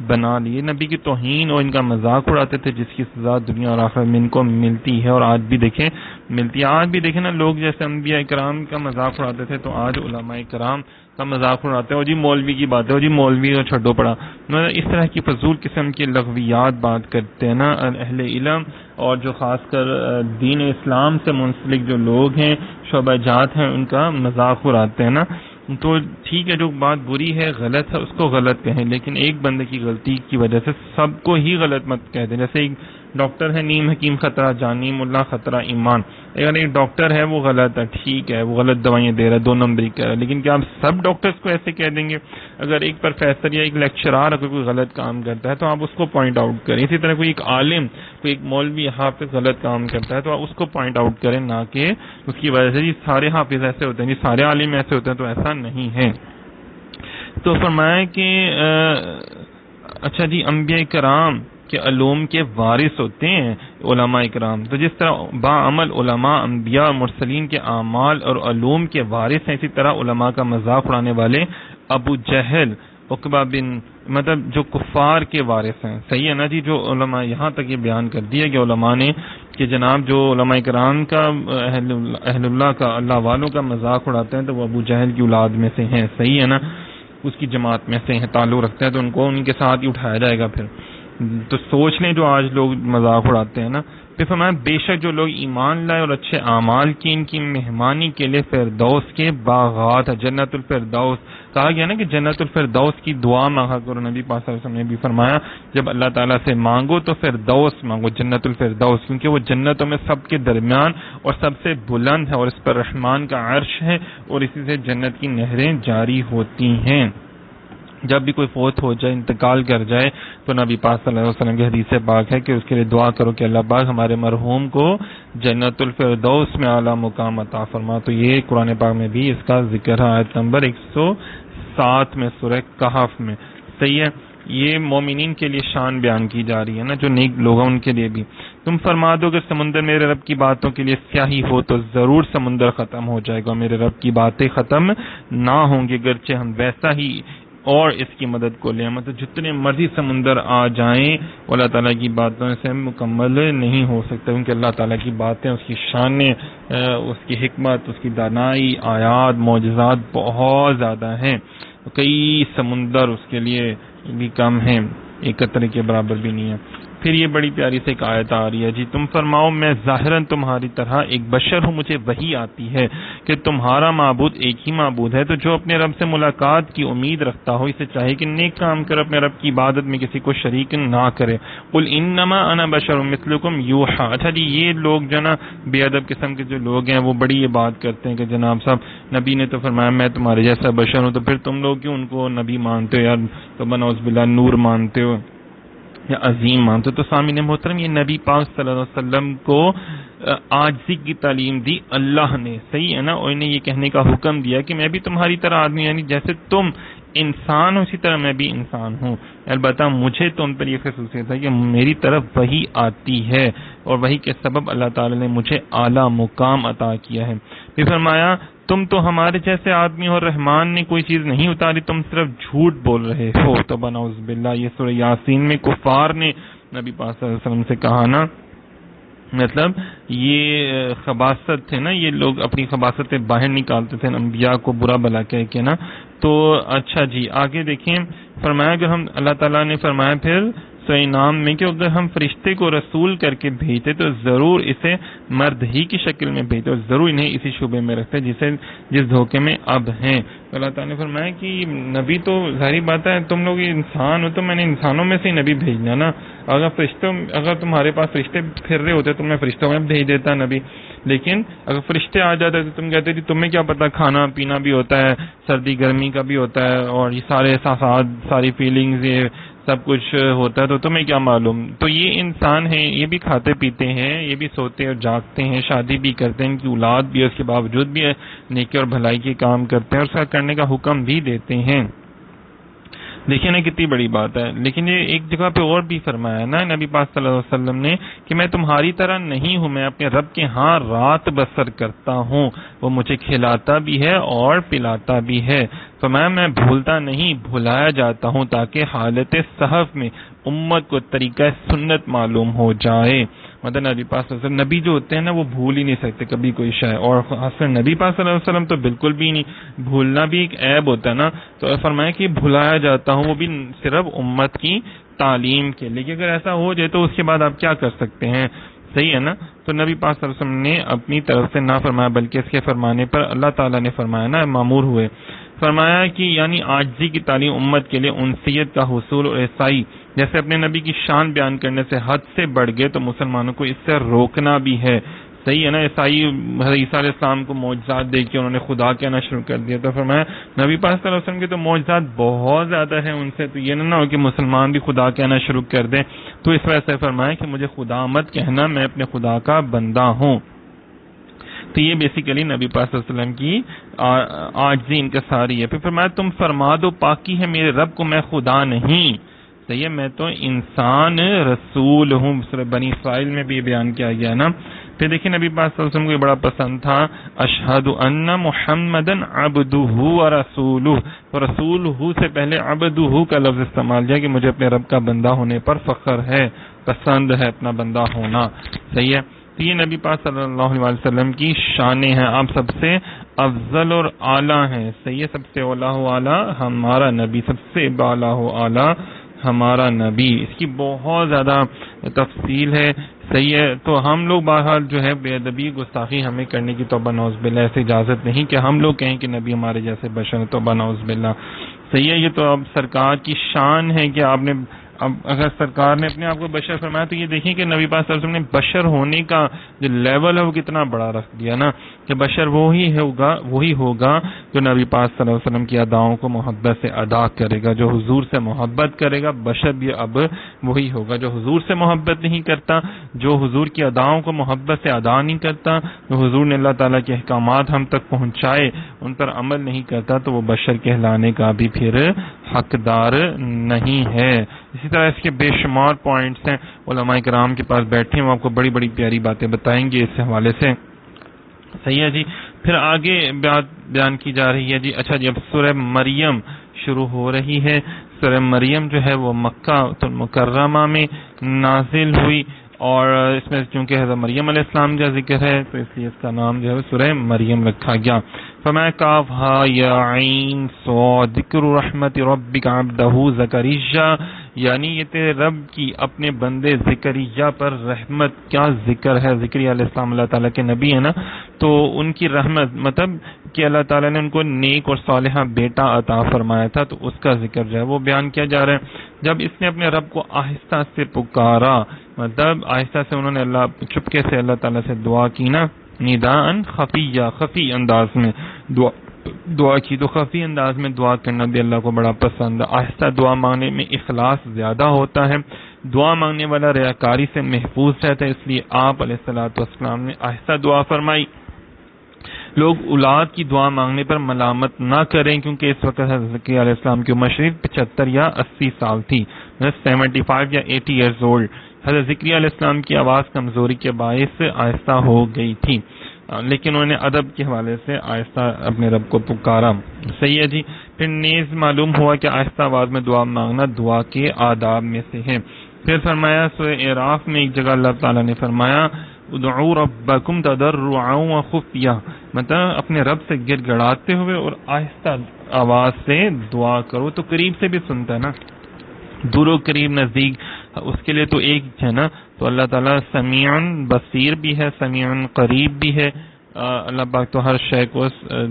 Speaker 1: بنا لیے، نبی کی توہین اور ان کا مذاق اڑاتے تھے، جس کی سزا دنیا اور آخرت میں ان کو ملتی ہے، اور آج بھی دیکھیں ملتی ہے۔ آج بھی دیکھیں نا، لوگ جیسے انبیاء کرام کا مذاق اڑاتے تھے تو آج علماء کرام کا مذاق اڑاتے ہیں، اور جی مولوی کی بات ہے، اور جی مولوی کو چھڈو پڑا، اس طرح کی فضول قسم کی لغویات بات کرتے ہیں نا اہل علم، اور جو خاص کر دین اسلام سے منسلک جو لوگ ہیں، شعبہ جات ہیں، ان کا مذاق اڑاتے ہیں نا۔ تو ٹھیک ہے، جو بات بری ہے، غلط ہے، اس کو غلط کہیں، لیکن ایک بندے کی غلطی کی وجہ سے سب کو ہی غلط مت کہہ دیں۔ جیسے ایک ڈاکٹر ہے، نیم حکیم خطرہ جانی، ملا خطرہ ایمان۔ اگر ایک ڈاکٹر ہے وہ غلط ہے، ٹھیک ہے، وہ غلط دوائیں دے رہا ہے، 2 نمبری کر رہا ہے، لیکن کیا آپ سب ڈاکٹرز کو ایسے کہہ دیں گے؟ اگر ایک پروفیسر یا ایک لیکچرار اگر کوئی غلط کام کرتا ہے تو آپ اس کو پوائنٹ آؤٹ کریں۔ اسی طرح کوئی ایک عالم، کوئی ایک مولوی حافظ غلط کام کرتا ہے تو آپ اس کو پوائنٹ آؤٹ کریں، نہ کہ اس کی وجہ سے جی سارے حافظ ایسے ہوتے ہیں، جی سارے عالم ایسے ہوتے ہیں، تو ایسا نہیں ہے۔ تو فرمایا کہ اچھا جی، انبیاء کرام کے علوم کے وارث ہوتے ہیں علماء کرام، تو جس طرح باعمل علماء انبیاء اور مرسلین کے اعمال اور علوم کے وارث ہیں، اسی طرح علماء کا مذاق اڑانے والے ابو جہل، عقبہ بن مطلب جو کفار کے وارث ہیں. صحیح ہے نا جی. جو علماء یہاں تک یہ بیان کر دیا کہ علماء نے کہ جناب جو علماء کرام کا اہل اللہ کا اللہ والوں کا مذاق اڑاتے ہیں تو وہ ابو جہل کی اولاد میں سے ہیں. صحیح ہے نا, اس کی جماعت میں سے ہیں, تعلق رکھتے ہیں, تو ان کو ان کے ساتھ ہی اٹھایا جائے گا. پھر تو سوچ لیں جو آج لوگ مذاق اڑاتے ہیں نا. پھر فرمایا بے شک جو لوگ ایمان لائے اور اچھے اعمال کی ان کی مہمانی کے لیے فردوس کے باغات ہے. جنت الفردوس کہا گیا نا کہ جنت الفردوس کی دعا مانگا کرو. نبی پاک صلی اللہ علیہ وسلم نے بھی فرمایا جب اللہ تعالیٰ سے مانگو تو فردوس مانگو, جنت الفردوس, کیونکہ وہ جنتوں میں سب کے درمیان اور سب سے بلند ہے اور اس پر رحمان کا عرش ہے اور اسی سے جنت کی نہریں جاری ہوتی ہیں. جب بھی کوئی فوت ہو جائے, انتقال کر جائے, تو نبی پاک صلی اللہ علیہ وسلم کی حدیث پاک ہے کہ اس کے لیے دعا کرو کہ اللہ پاک ہمارے مرحوم کو جنت الفردوس میں اعلیٰ مقام عطا فرما. تو یہ قرآن پاک میں بھی اس کا ذکر ہے, آیت نمبر 107 میں سورہ کہف میں. صحیح ہے, یہ مومنین کے لیے شان بیان کی جا رہی ہے نا, جو نیک لوگ ہیں ان کے لیے بھی. تم فرما دو کہ سمندر میرے رب کی باتوں کے لیے سیاہی ہو تو ضرور سمندر ختم ہو جائے گا, میرے رب کی باتیں ختم نہ ہوں گی گرچہ ہم ویسا ہی اور اس کی مدد کو لیں. مطلب جتنے مرضی سمندر آ جائیں اللہ تعالیٰ کی باتوں سے مکمل نہیں ہو سکتا, کیونکہ اللہ تعالیٰ کی باتیں, اس کی شانیں, اس کی حکمت, اس کی دانائی, آیات, معجزات بہت زیادہ ہیں. کئی سمندر اس کے لیے بھی کم ہیں, ایک قطرے کے برابر بھی نہیں ہے. پھر یہ بڑی پیاری سے ایک آیت آ رہی ہے جی, تم فرماؤ میں ظاہراً تمہاری طرح ایک بشر ہوں, مجھے وحی آتی ہے کہ تمہارا معبود ایک ہی معبود ہے, تو جو اپنے رب سے ملاقات کی امید رکھتا ہو اسے چاہیے کہ نیک کام کر اپنے رب کی عبادت میں کسی کو شریک نہ کرے. قل انما انا بشر مثلکم یوحا. اچھا جی, یہ لوگ جو نا بے ادب قسم کے جو لوگ ہیں وہ بڑی یہ بات کرتے ہیں کہ جناب صاحب نبی نے تو فرمایا میں تمہارے جیسا بشر ہوں, تو پھر تم لوگ کیوں ان کو نبی مانتے ہو یار, تو بنعوذ باللہ نور مانتے ہو یا عظیم مانتے. تو سامعین محترم, یہ نبی پاک صلی اللہ علیہ وسلم کو عاجزی کی تعلیم دی اللہ نے. صحیح ہے نا, اور انہیں یہ کہنے کا حکم دیا کہ میں بھی تمہاری طرح آدمی, یعنی جیسے تم انسان ہو اسی طرح میں بھی انسان ہوں. البتہ مجھے تم پر یہ خصوصیت ہے کہ میری طرف وحی آتی ہے اور وحی کے سبب اللہ تعالی نے مجھے اعلیٰ مقام عطا کیا ہے. پھر فرمایا تم تو ہمارے جیسے آدمی اور رحمان نے کوئی چیز نہیں اتاری, تم صرف جھوٹ بول رہے ہو. تو بنعوذ باللہ, یہ سورہ یاسین میں کفار نے نبی پاک صلی اللہ علیہ وسلم سے کہا نا, مطلب یہ خباثت تھے نا, یہ لوگ اپنی خباثتیں باہر نکالتے تھے انبیاء کو برا بلا کہہ کے نا. تو اچھا جی آگے دیکھیں, فرمایا کہ ہم اللہ تعالیٰ نے فرمایا پھر سورہ نام میں کہ اگر ہم فرشتے کو رسول کر کے بھیجتے تو ضرور اسے مرد ہی کی شکل میں بھیجتے اور ضرور انہیں اسی شعبے میں رکھتے جس دھوکے میں اب ہیں. اللہ تعالیٰ نے فرمایا کہ نبی تو ظاہری بات ہے تم لوگ انسان ہو تو میں نے انسانوں میں سے نبی بھیجنا نا. اگر تمہارے پاس فرشتے پھر رہے ہوتے تو میں فرشتوں میں بھیج دیتا نبی, لیکن اگر فرشتے آ جاتے تو تم کہتے تھی تمہیں کیا پتا, کھانا پینا بھی ہوتا ہے, سردی گرمی کا بھی ہوتا ہے, اور یہ سارے احساسات, ساری فیلنگز, یہ سب کچھ ہوتا ہے, تو تمہیں کیا معلوم. تو یہ انسان ہیں, یہ بھی کھاتے پیتے ہیں, یہ بھی سوتے اور جاگتے ہیں, شادی بھی کرتے ہیں, ان کی اولاد بھی ہے, اس کے باوجود بھی نیکی اور بھلائی کے کام کرتے ہیں اور اس کا کرنے کا حکم بھی دیتے ہیں. دیکھیں نا کتنی بڑی بات ہے. لیکن یہ ایک جگہ پہ اور بھی فرمایا نا نبی پاک صلی اللہ علیہ وسلم نے کہ میں تمہاری طرح نہیں ہوں, میں اپنے رب کے ہاں رات بسر کرتا ہوں, وہ مجھے کھلاتا بھی ہے اور پلاتا بھی ہے. تو میں بھولتا نہیں, بھلایا جاتا ہوں تاکہ حالت صحف میں امت کو طریقہ سنت معلوم ہو جائے. مطلب نبی پاک صلی اللہ علیہ وسلم, نبی جو ہوتے ہیں نا وہ بھول ہی نہیں سکتے کبھی کوئی شے, اور خاص نبی پاک صلی اللہ علیہ وسلم تو بالکل بھی نہیں, بھولنا بھی ایک عیب ہوتا ہے نا. تو فرمایا کہ بھلایا جاتا ہوں, وہ بھی صرف امت کی تعلیم کے لیے, اگر ایسا ہو جائے تو اس کے بعد آپ کیا کر سکتے ہیں. صحیح ہے نا. تو نبی پاک صلی اللہ علیہ وسلم نے اپنی طرف سے نہ فرمایا بلکہ اس کے فرمانے پر اللہ تعالیٰ نے فرمایا نا معمور ہوئے. فرمایا کہ یعنی عاجزی کی تعلیم امت کے لیے انسیت کا حصول اور عیسائی جیسے اپنے نبی کی شان بیان کرنے سے حد سے بڑھ گئے تو مسلمانوں کو اس سے روکنا بھی ہے. صحیح ہے نا. عیسائی عیسیٰ علیہ السلام کو معجزات دے کے انہوں نے خدا کہنا شروع کر دیا, تو فرمایا نبی پاک صلی اللہ علیہ وسلم کے تو معجزات بہت زیادہ ہیں ان سے, تو یہ نہ ہو کہ مسلمان بھی خدا کہنا شروع کر دیں. تو اس وجہ سے فرمایا کہ مجھے خدا مت کہنا, میں اپنے خدا کا بندہ ہوں. تو یہ بیسیکلی نبی پاک صلی اللہ علیہ وسلم کی عاجزی انکساری ہے. پھر فرمایا تم فرما دو پاکی ہے میرے رب کو, میں خدا نہیں. صحیح ہے, میں تو انسان رسول ہوں. سورہ بنی اسرائیل میں بھی بیان کیا گیا نا, پھر دیکھیں نبی پاک صلی اللہ علیہ وسلم کو یہ بڑا پسند تھا اشہد ان محمدن عبدہ و رسولہ، تو رسولہ سے پہلے عبدہ کا لفظ استعمال کیا کہ مجھے اپنے رب کا بندہ ہونے پر فخر ہے، پسند ہے اپنا بندہ ہونا. صحیح ہے. تو یہ نبی پاک صلی اللہ علیہ وسلم کی شانیں ہیں، آپ سب سے افضل اور اعلیٰ ہیں. صحیح ہے. سب سے اولا و اعلیٰ ہمارا نبی، سب سے بالا و اعلیٰ ہمارا نبی. اس کی بہت زیادہ تفصیل ہے. صحیح ہے. تو ہم لوگ بہرحال جو ہے بے ادبی گستاخی ہمیں کرنے کی توبہ نعوذ باللہ ایسی اجازت نہیں کہ ہم لوگ کہیں کہ نبی ہمارے جیسے بشر، توبہ نعوذ باللہ. صحیح ہے. یہ تو اب سرکار کی شان ہے کہ آپ نے، اب اگر سرکار نے اپنے آپ کو بشر فرمایا تو یہ دیکھیں کہ نبی پاک صلی اللہ علیہ وسلم نے بشر ہونے کا جو لیول ہے وہ کتنا بڑا رکھ دیا نا، کہ بشر وہی ہوگا جو نبی پاک صلی اللہ علیہ وسلم کی اداؤں کو محبت سے ادا کرے گا، جو حضور سے محبت کرے گا. بشر بھی اب وہی ہوگا جو حضور سے محبت نہیں کرتا، جو حضور کی اداؤں کو محبت سے ادا نہیں کرتا، جو حضور نے اللہ تعالیٰ کے احکامات ہم تک پہنچائے ان پر عمل نہیں کرتا، تو وہ بشر کہلانے کا بھی پھر حقدار نہیں ہے. اسی طرح اس کے بے شمار پوائنٹس ہیں، علماء کرام کے پاس بیٹھے ہیں، وہ آپ کو بڑی بڑی پیاری باتیں بتائیں گے اس حوالے سے. صحیح ہے جی. پھر آگے بات بیان کی جا رہی ہے جی. اچھا جی، اب سورہ مریم شروع ہو رہی ہے. سورہ مریم جو ہے وہ مکہ المکرمہ میں نازل ہوئی، اور اس میں چونکہ حضرت مریم علیہ السلام کا ذکر ہے تو اس لیے اس کا نام جو ہے سورہ مریم رکھا گیا. فما کاف ہا یا عین صاد ذکر رحمت ربک عبدہ زکریا، یعنی یہ تیرے رب کی اپنے بندے زکریا پر رحمت. کیا ذکر ہے؟ زکریا علیہ السلام اللہ تعالیٰ کے نبی ہیں نا، تو ان کی رحمت مطلب کہ اللہ تعالیٰ نے ان کو نیک اور صالحہ بیٹا عطا فرمایا تھا، تو اس کا ذکر جو ہے وہ بیان کیا جا رہا ہے. جب اس نے اپنے رب کو آہستہ سے پکارا، مطلب آہستہ سے انہوں نے چپکے سے اللہ تعالیٰ سے دعا کی نا، نداءً خفیہ، خفی انداز میں دعا کی. تو خفی انداز میں دعا کرنا بھی اللہ کو بڑا پسند ہے. آہستہ دعا مانگنے میں اخلاص زیادہ ہوتا ہے، دعا مانگنے والا ریاکاری سے محفوظ رہتا ہے، اس لیے آپ علیہ الصلوۃ والسلام نے آہستہ دعا فرمائی. لوگ اولاد کی دعا مانگنے پر ملامت نہ کریں، کیونکہ اس وقت حضرت زکریا علیہ السلام کی عمر شریف 75 یا 80 سال تھی، 75 یا 80 ایئرز اولڈ. حضرت زکریا علیہ السلام کی آواز کمزوری کے باعث آہستہ ہو گئی تھی، لیکن انہوں نے ادب کے حوالے سے آہستہ اپنے رب کو پکارا. صحیح ہے جی. پھر نیز معلوم ہوا کہ آہستہ آواز میں دعا مانگنا دعا کے آداب میں سے ہے. پھر فرمایا سورہ اعراف میں ایک جگہ اللہ تعالیٰ نے فرمایا ادعوا ربکم تضرعا وخفیہ، مطلب اپنے رب سے گر گڑاتے ہوئے اور آہستہ آواز سے دعا کرو. تو قریب سے بھی سنتا ہے نا، دور و قریب نزدیک اس کے لیے تو ایک ہے نا. تو اللہ تعالیٰ سمیع بصیر بھی ہے، سمیع قریب بھی ہے. اللہ پاک تو ہر شے کو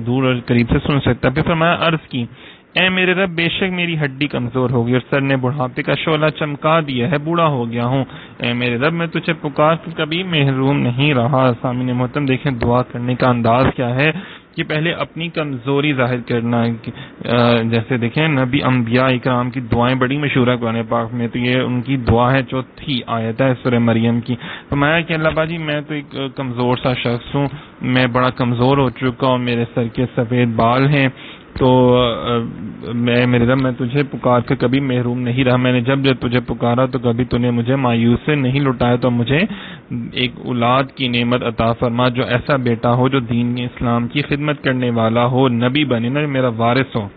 Speaker 1: دور اور قریب سے سن سکتا ہے. پھر فرمایا عرض کی اے میرے رب، بے شک میری ہڈی کمزور ہو گئی اور سر نے بڑھاپے کا شعلہ چمکا دیا ہے، بوڑھا ہو گیا ہوں. اے میرے رب، میں تجھے پکار کے کبھی محروم نہیں رہا. سامعین محترم دیکھیں دعا کرنے کا انداز کیا ہے کہ پہلے اپنی کمزوری ظاہر کرنا. جیسے دیکھیں نبی انبیاء اکرام کی دعائیں بڑی مشہور ہے قرآن پاک میں، تو یہ ان کی دعا ہے، چوتھی آیت ہے سورہ مریم کی. فرمایا کہ اللہ باجی میں تو ایک کمزور سا شخص ہوں، میں بڑا کمزور ہو چکا ہوں، میرے سر کے سفید بال ہیں، تو میرے رب میں تجھے پکار کے کبھی محروم نہیں رہا. میں نے جب تجھے پکارا تو کبھی تو نے مجھے مایوس سے نہیں لٹایا. تو مجھے ایک اولاد کی نعمت عطا فرما، جو ایسا بیٹا ہو جو دین اسلام کی خدمت کرنے والا ہو، نبی بنے نا، میرا وارث ہو.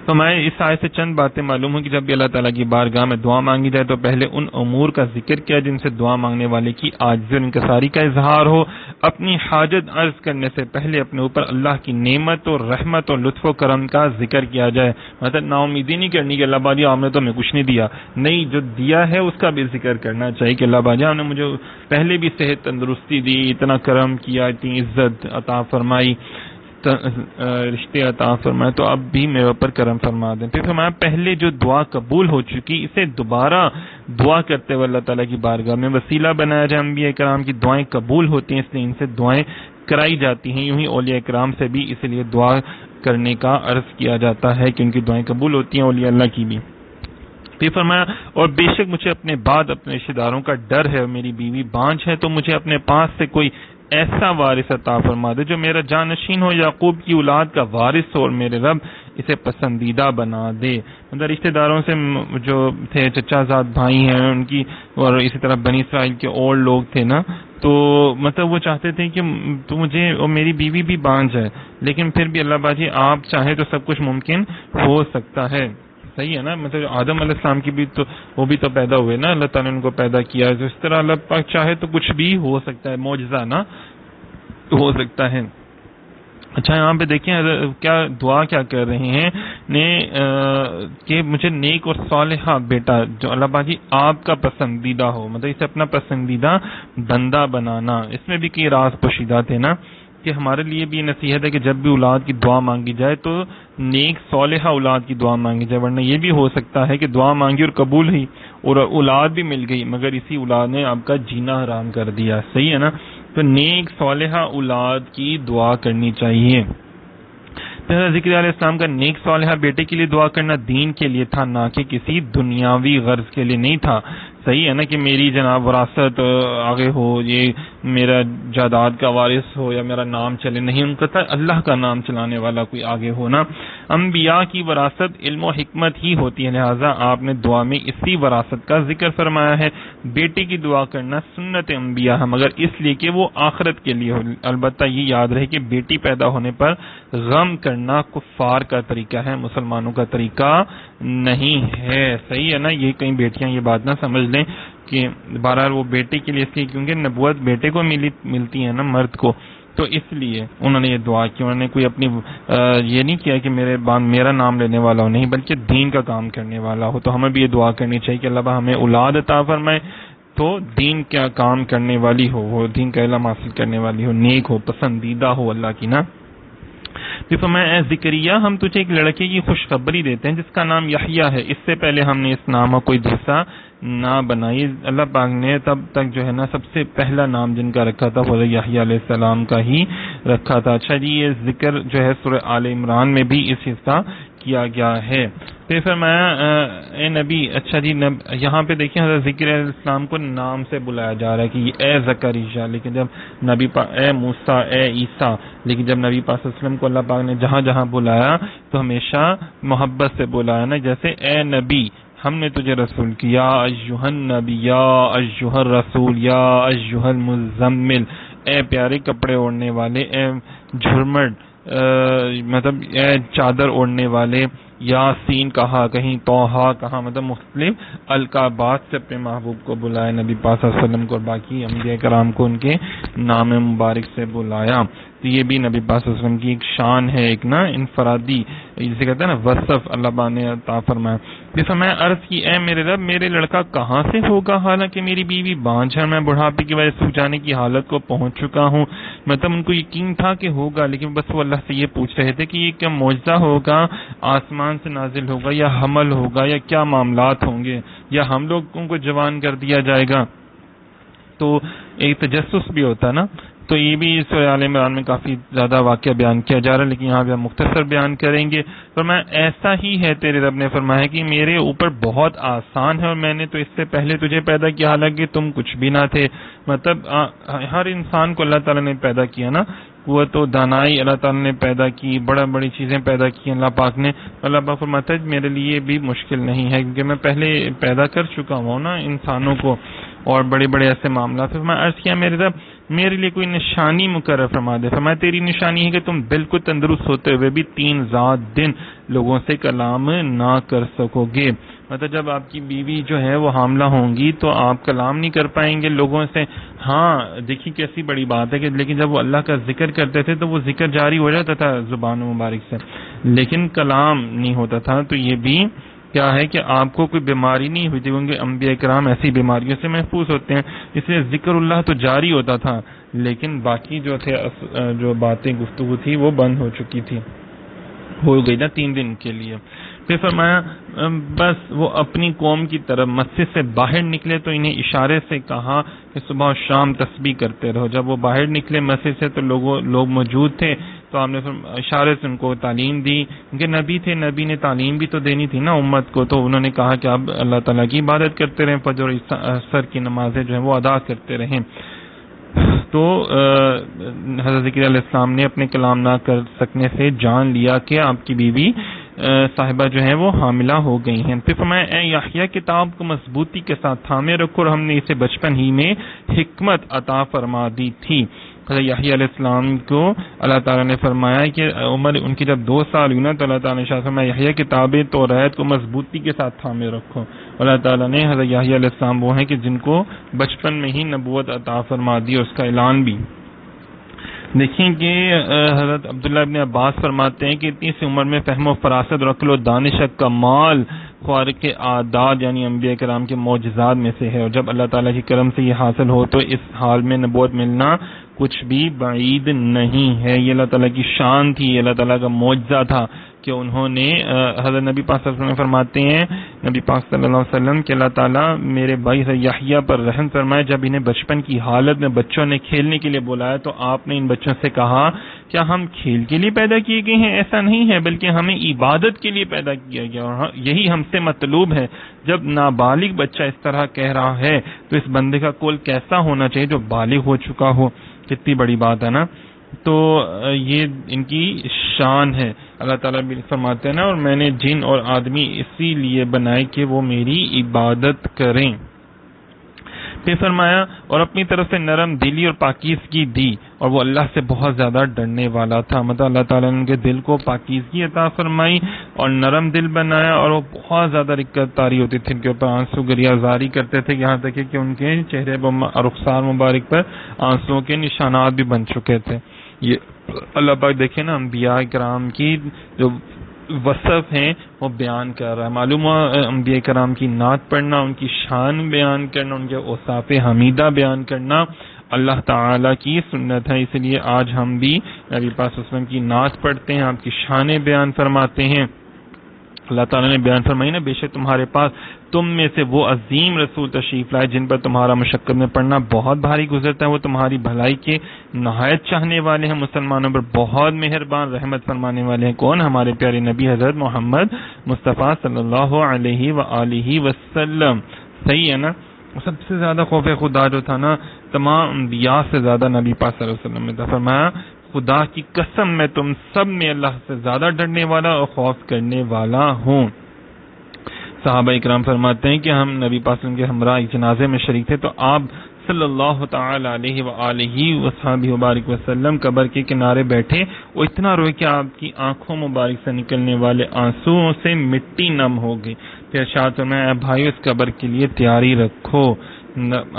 Speaker 1: تو میں اس آیت سے چند باتیں معلوم ہوں کہ جب بھی اللہ تعالیٰ کی بارگاہ میں دعا مانگی جائے تو پہلے ان امور کا ذکر کیا جن سے دعا مانگنے والے کی عاجزی اور انکساری کا اظہار ہو. اپنی حاجت عرض کرنے سے پہلے اپنے اوپر اللہ کی نعمت اور رحمت اور لطف و کرم کا ذکر کیا جائے. مطلب نا امیدی نہیں کرنی کہ اللہ باجی آپ نے تو ہمیں کچھ نہیں دیا، نہیں، جو دیا ہے اس کا بھی ذکر کرنا چاہیے کہ اللہ باجی آپ نے مجھے پہلے بھی صحت تندرستی دی، اتنا کرم کیا، اتنی عزت عطا فرمائی، رشتے عطا فرمائے، تو اب بھی میرے اوپر کرم فرما دیں. پھر فرمایا پہلے جو دعا قبول ہو چکی اسے دوبارہ دعا کرتے ہوئے اللہ تعالیٰ کی بارگاہ میں وسیلہ بنایا جائے. انبیاء کرام کی دعائیں قبول ہوتی ہیں، اس لیے ان سے دعائیں کرائی جاتی ہیں. یوں ہی اولیاء کرام سے بھی اسی لیے دعا کرنے کا عرض کیا جاتا ہے کہ ان کی دعائیں قبول ہوتی ہیں، اولیاء اللہ کی بھی. پھر فرمایا اور بے شک مجھے اپنے بعد اپنے رشتہ داروں کا ڈر ہے اور میری بیوی بانجھ ہے، تو مجھے اپنے پاس سے کوئی ایسا وارث عطا فرما دے جو میرا جانشین ہو، یعقوب کی اولاد کا وارث ہو، اور میرے رب اسے پسندیدہ بنا دے. مطلب رشتہ داروں سے جو تھے چچا زاد بھائی ہیں ان کی، اور اسی طرح بنی اسرائیل کے اور لوگ تھے نا، تو مطلب وہ چاہتے تھے کہ تو مجھے اور میری بیوی بھی بانجھ ہے، لیکن پھر بھی اللہ باجی آپ چاہیں تو سب کچھ ممکن ہو سکتا ہے. صحیح ہے نا. مطلب آدم علیہ السلام کی بھی تو وہ بھی تو پیدا ہوئے نا، اللہ تعالیٰ نے ان کو پیدا کیا. تو اس طرح اللہ پاک چاہے تو کچھ بھی ہو سکتا ہے، معجزہ نا ہو سکتا ہے. اچھا یہاں پہ دیکھیں کیا دعا کیا کر رہے ہیں کہ مجھے نیک اور صالحہ بیٹا جو اللہ باجی آپ کا پسندیدہ ہو، مطلب اسے اپنا پسندیدہ بندہ بنانا. اس میں بھی کئی راز پوشیدہ تھے نا، کہ ہمارے لیے بھی یہ نصیحت ہے کہ جب بھی اولاد کی دعا مانگی جائے تو نیک صالحہ اولاد کی دعا مانگی جائے، ورنہ یہ بھی ہو سکتا ہے کہ دعا مانگی اور قبول ہوئی اور اولاد بھی مل گئی مگر اسی اولاد نے آپ کا جینا حرام کر دیا. صحیح ہے نا. تو نیک صالحہ اولاد کی دعا کرنی چاہیے. ذکر علیہ السلام کا نیک صالحہ بیٹے کے لیے دعا کرنا دین کے لیے تھا، نہ کہ کسی دنیاوی غرض کے لیے نہیں تھا. صحیح ہے نا، کہ میری جناب وراثت آگے ہو، یہ میرا جائیداد کا وارث ہو یا میرا نام چلے، نہیں، ان کا تھا اللہ کا نام چلانے والا کوئی آگے ہو نا. انبیاء کی وراثت علم و حکمت ہی ہوتی ہے، لہٰذا آپ نے دعا میں اسی وراثت کا ذکر فرمایا ہے. بیٹے کی دعا کرنا سنت انبیاء ہے، مگر اس لیے کہ وہ آخرت کے لیے ہو. البتہ یہ یاد رہے کہ بیٹی پیدا ہونے پر غم کرنا کفار کا طریقہ ہے، مسلمانوں کا طریقہ نہیں ہے. صحیح ہے نا. یہ کئی بیٹیاں یہ بات نہ سمجھ لیں کہ بہرحال وہ بیٹے کے لیے، اس لیے کیونکہ نبوت بیٹے کو ملتی ہے نا، مرد کو، تو اس لیے انہوں نے یہ دعا کی. انہوں نے کوئی اپنی یہ نہیں کیا کہ میرا نام لینے والا ہو، نہیں، بلکہ دین کا کام کرنے والا ہو. تو ہمیں بھی یہ دعا کرنی چاہیے کہ اللہ ہمیں اولاد عطا فرمائے تو دین کا کام کرنے والی ہو، وہ دین کا علم حاصل کرنے والی ہو، نیک ہو، پسندیدہ ہو اللہ کی نا. فرمایا اے زکریا ہم تجھے ایک لڑکے کی خوشخبری دیتے ہیں جس کا نام یحییٰ ہے. اس سے پہلے ہم نے اس نام کا کوئی دوسرا نہ بنائی. اللہ پاک نے تب تک جو ہے نا سب سے پہلا نام جن کا رکھا تھا وہ یحییٰ علیہ السلام کا ہی رکھا تھا. اچھا جی، یہ ذکر جو ہے سورہ آل عمران میں بھی اس حصہ کیا گیا ہے. پھر فرمایا اے نبی، اچھا جی یہاں پہ دیکھیں حضرت ذکر علیہ السلام کو نام سے بلایا جا رہا ہے کہ اے زکریا، لیکن جب نبی اے موسیٰ، اے عیسیٰ، لیکن جب نبی پاک صلی اللہ علیہ وسلم کو اللہ پاک نے جہاں جہاں بلایا تو ہمیشہ محبت سے بلایا نا. جیسے اے نبی ہم نے تجھے رسول کیا، ایھا النبی، یا ایھا الرسول، یا ایھا المزمل، اے پیارے کپڑے اوڑھنے والے، اے جھرمٹ مطلب اے چادر اوڑھنے والے. یاسین کہا، کہیں توحا کہا، مطلب مختلف القابات سے اپنے محبوب کو بلایا نبی پاک صلی اللہ علیہ وسلم کو، اور باقی انبیاء کرام کو ان کے نام مبارک سے بلایا. تو یہ بھی نبی پاک صلی اللہ علیہ وسلم کی ایک شان ہے، ایک نا انفرادی جسے کہتے ہیں نا وصف اللہ پاک نے عطا فرمایا. جیسا میں عرض کی اے میرے رب میرے لڑکا کہاں سے ہوگا حالانکہ میری بیوی بانجھ ہے، میں بڑھاپے کی وجہ سے سوکھ جانے کی حالت کو پہنچ چکا ہوں. مطلب ان کو یقین تھا کہ ہوگا، لیکن بس وہ اللہ سے یہ پوچھ رہے تھے کہ یہ کیا معجزہ ہوگا، آسمان سے نازل ہوگا یا حمل ہوگا یا کیا معاملات ہوں گے، یا ہم لوگوں کو جوان کر دیا جائے گا. تو ایک تجسس بھی ہوتا نا. تو یہ بھی سورہ آل عمران میں کافی زیادہ واقعہ بیان کیا جا رہا ہے، لیکن یہاں پہ ہم مختصر بیان کریں گے. فرمایا ایسا ہی ہے تیرے رب نے فرمایا کہ میرے اوپر بہت آسان ہے، اور میں نے تو اس سے پہلے تجھے پیدا کیا حالانکہ تم کچھ بھی نہ تھے. مطلب ہر انسان کو اللہ تعالیٰ نے پیدا کیا نا، قوت و دانائی اللہ تعالیٰ نے پیدا کی، بڑی چیزیں پیدا کی اللہ پاک نے. اللہ پاک فرماتا ہے میرے لیے بھی مشکل نہیں ہے کیونکہ میں پہلے پیدا کر چکا ہوں نا انسانوں کو، اور بڑے ایسے معاملات. پھر میں عرض کیا میرے رب میرے لیے کوئی نشانی مقرر فرما دے. فرمایا تیری نشانی ہے کہ تم بالکل تندرست ہوتے ہوئے بھی 3 دن لوگوں سے کلام نہ کر سکو گے. مطلب جب آپ کی بیوی جو ہے وہ حاملہ ہوں گی تو آپ کلام نہیں کر پائیں گے لوگوں سے. ہاں دیکھیے کیسی بڑی بات ہے کہ لیکن جب وہ اللہ کا ذکر کرتے تھے تو وہ ذکر جاری ہو جاتا تھا زبان مبارک سے، لیکن کلام نہیں ہوتا تھا. تو یہ بھی کیا ہے کہ آپ کو کوئی بیماری نہیں ہوئی تھی، کیونکہ انبیاء کرام ایسی بیماریوں سے محفوظ ہوتے ہیں، اس لیے ذکر اللہ تو جاری ہوتا تھا، لیکن باقی جو تھے جو باتیں گفتگو تھی وہ بند ہو چکی تھی، ہو گئی نا 3 دن کے لیے. پھر فرمایا بس وہ اپنی قوم کی طرف مسجد سے باہر نکلے تو انہیں اشارے سے کہا کہ صبح و شام تسبیح کرتے رہو. جب وہ باہر نکلے مسجد سے تو لوگ موجود تھے، تو آپ نے اشارے سے ان کو تعلیم دی، کیونکہ نبی تھے، نبی نے تعلیم بھی تو دینی تھی نا امت کو. تو انہوں نے کہا کہ آپ اللہ تعالیٰ کی عبادت کرتے رہیں، فجر اور عصر کی نمازیں جو ہیں وہ ادا کرتے رہیں. تو حضرت ذکر علیہ السلام نے اپنے کلام نہ کر سکنے سے جان لیا کہ آپ کی بیوی صاحبہ جو ہیں وہ حاملہ ہو گئی ہیں۔ پھر فرمایا اے یحییٰ کتاب کو مضبوطی کے ساتھ تھامے رکھو، اور ہم نے اسے بچپن ہی میں حکمت عطا فرما دی تھی۔ حضرت یحییٰ علیہ السلام کو اللہ تعالیٰ نے فرمایا کہ عمر ان کی جب 2 سال ہوئی نا تو اللہ تعالیٰ نے ارشاد فرمایا یحییٰ کتاب توریت کو مضبوطی کے ساتھ تھامے رکھو۔ اللہ تعالیٰ نے حضرت یحییٰ علیہ السلام وہ ہیں کہ جن کو بچپن میں ہی نبوت عطا فرما دی، اور اس کا اعلان بھی۔ دیکھیں کہ حضرت عبداللہ ابن عباس فرماتے ہیں کہ اتنی سی عمر میں فہم و فراست رکھ لو، دانش کمال خوارق عادات یعنی انبیاء کرام کے معجزات میں سے ہے، اور جب اللہ تعالیٰ کی کرم سے یہ حاصل ہو تو اس حال میں نبوت ملنا کچھ بھی بعید نہیں ہے۔ یہ اللہ تعالیٰ کی شان تھی، یہ اللہ تعالیٰ کا معجزہ تھا کہ انہوں نے حضرت نبی پاک صلی اللہ علیہ وسلم فرماتے ہیں، نبی پاک صلی اللہ علیہ وسلم کہ اللہ تعالیٰ میرے بھائی یحییٰ پر رحم فرمائے، جب انہیں بچپن کی حالت میں بچوں نے کھیلنے کے لیے بلایا تو آپ نے ان بچوں سے کہا کیا ہم کھیل کے لیے پیدا کیے گئے ہیں؟ ایسا نہیں ہے، بلکہ ہمیں عبادت کے لیے پیدا کیا گیا، اور یہی ہم سے مطلوب ہے۔ جب نابالغ بچہ اس طرح کہہ رہا ہے تو اس بندے کا قول کیسا ہونا چاہیے جو بالغ ہو چکا ہو؟ کتنی بڑی بات ہے نا۔ تو یہ ان کی شان ہے۔ اللہ تعالیٰ بھی فرماتے ہیں نا، اور میں نے جن اور آدمی اسی لیے بنائے کہ وہ میری عبادت کریں۔ پھر فرمایا اور اپنی طرف سے نرم دلی اور پاکیزگی دی، اور وہ اللہ سے بہت زیادہ ڈرنے والا تھا۔ مطلب اللہ تعالیٰ نے ان کے دل کو پاکیزگی عطا فرمائی اور نرم دل بنایا، اور وہ بہت زیادہ رقت طاری ہوتی تھی، ان کے اوپر آنسو گریہ زاری کرتے تھے، یہاں تک کہ ان کے چہرے پر رخسار مبارک پر آنسوؤں کے نشانات بھی بن چکے تھے۔ یہ اللہ پاک دیکھیں نا انبیاء کرام کی جو وصف ہیں وہ بیان کر رہا ہے۔ معلوم ہوا انبیاء کرام کی نعت پڑھنا، ان کی شان بیان کرنا، ان کے اوصاف حمیدہ بیان کرنا اللہ تعالیٰ کی سنت ہے۔ اس لیے آج ہم بھی نبی پاک صلی اللہ علیہ وسلم کی نعت پڑھتے ہیں، آپ کی شانیں بیان فرماتے ہیں۔ اللہ تعالیٰ نے بیان فرمائی نا بے شک تمہارے پاس تم میں سے وہ عظیم رسول تشریف لائے جن پر تمہارا مشقت میں پڑھنا بہت بھاری گزرتا ہے، وہ تمہاری بھلائی کے نہایت چاہنے والے ہیں، مسلمانوں پر بہت مہربان رحمت فرمانے والے ہیں۔ کون؟ ہمارے پیارے نبی حضرت محمد مصطفیٰ صلی اللہ علیہ وآلہ وسلم۔ صحیح ہے نا۔ سب سے زیادہ خوف خدا جو تھا نا تمام انبیاء سے زیادہ نبی پاک صلی اللہ علیہ وسلم نے فرمایا خدا کی قسم میں تم سب میں اللہ سے زیادہ ڈرنے والا اور خوف کرنے والا ہوں۔ صحابہ اکرام فرماتے ہیں کہ ہم نبی پاک صلی اللہ علیہ وسلم کے ہمراہ ایک جنازے میں شریک تھے تو آپ صلی اللہ تعالی علیہ وآلہ وصحبہ وبارک وسلم قبر کے کنارے بیٹھے، وہ اتنا روئے کہ آپ کی آنکھوں مبارک سے نکلنے والے آنسوؤں سے مٹی نم ہو گئی۔ پھر ارشاد فرمایا اے بھائیو اس قبر کے لیے تیاری رکھو۔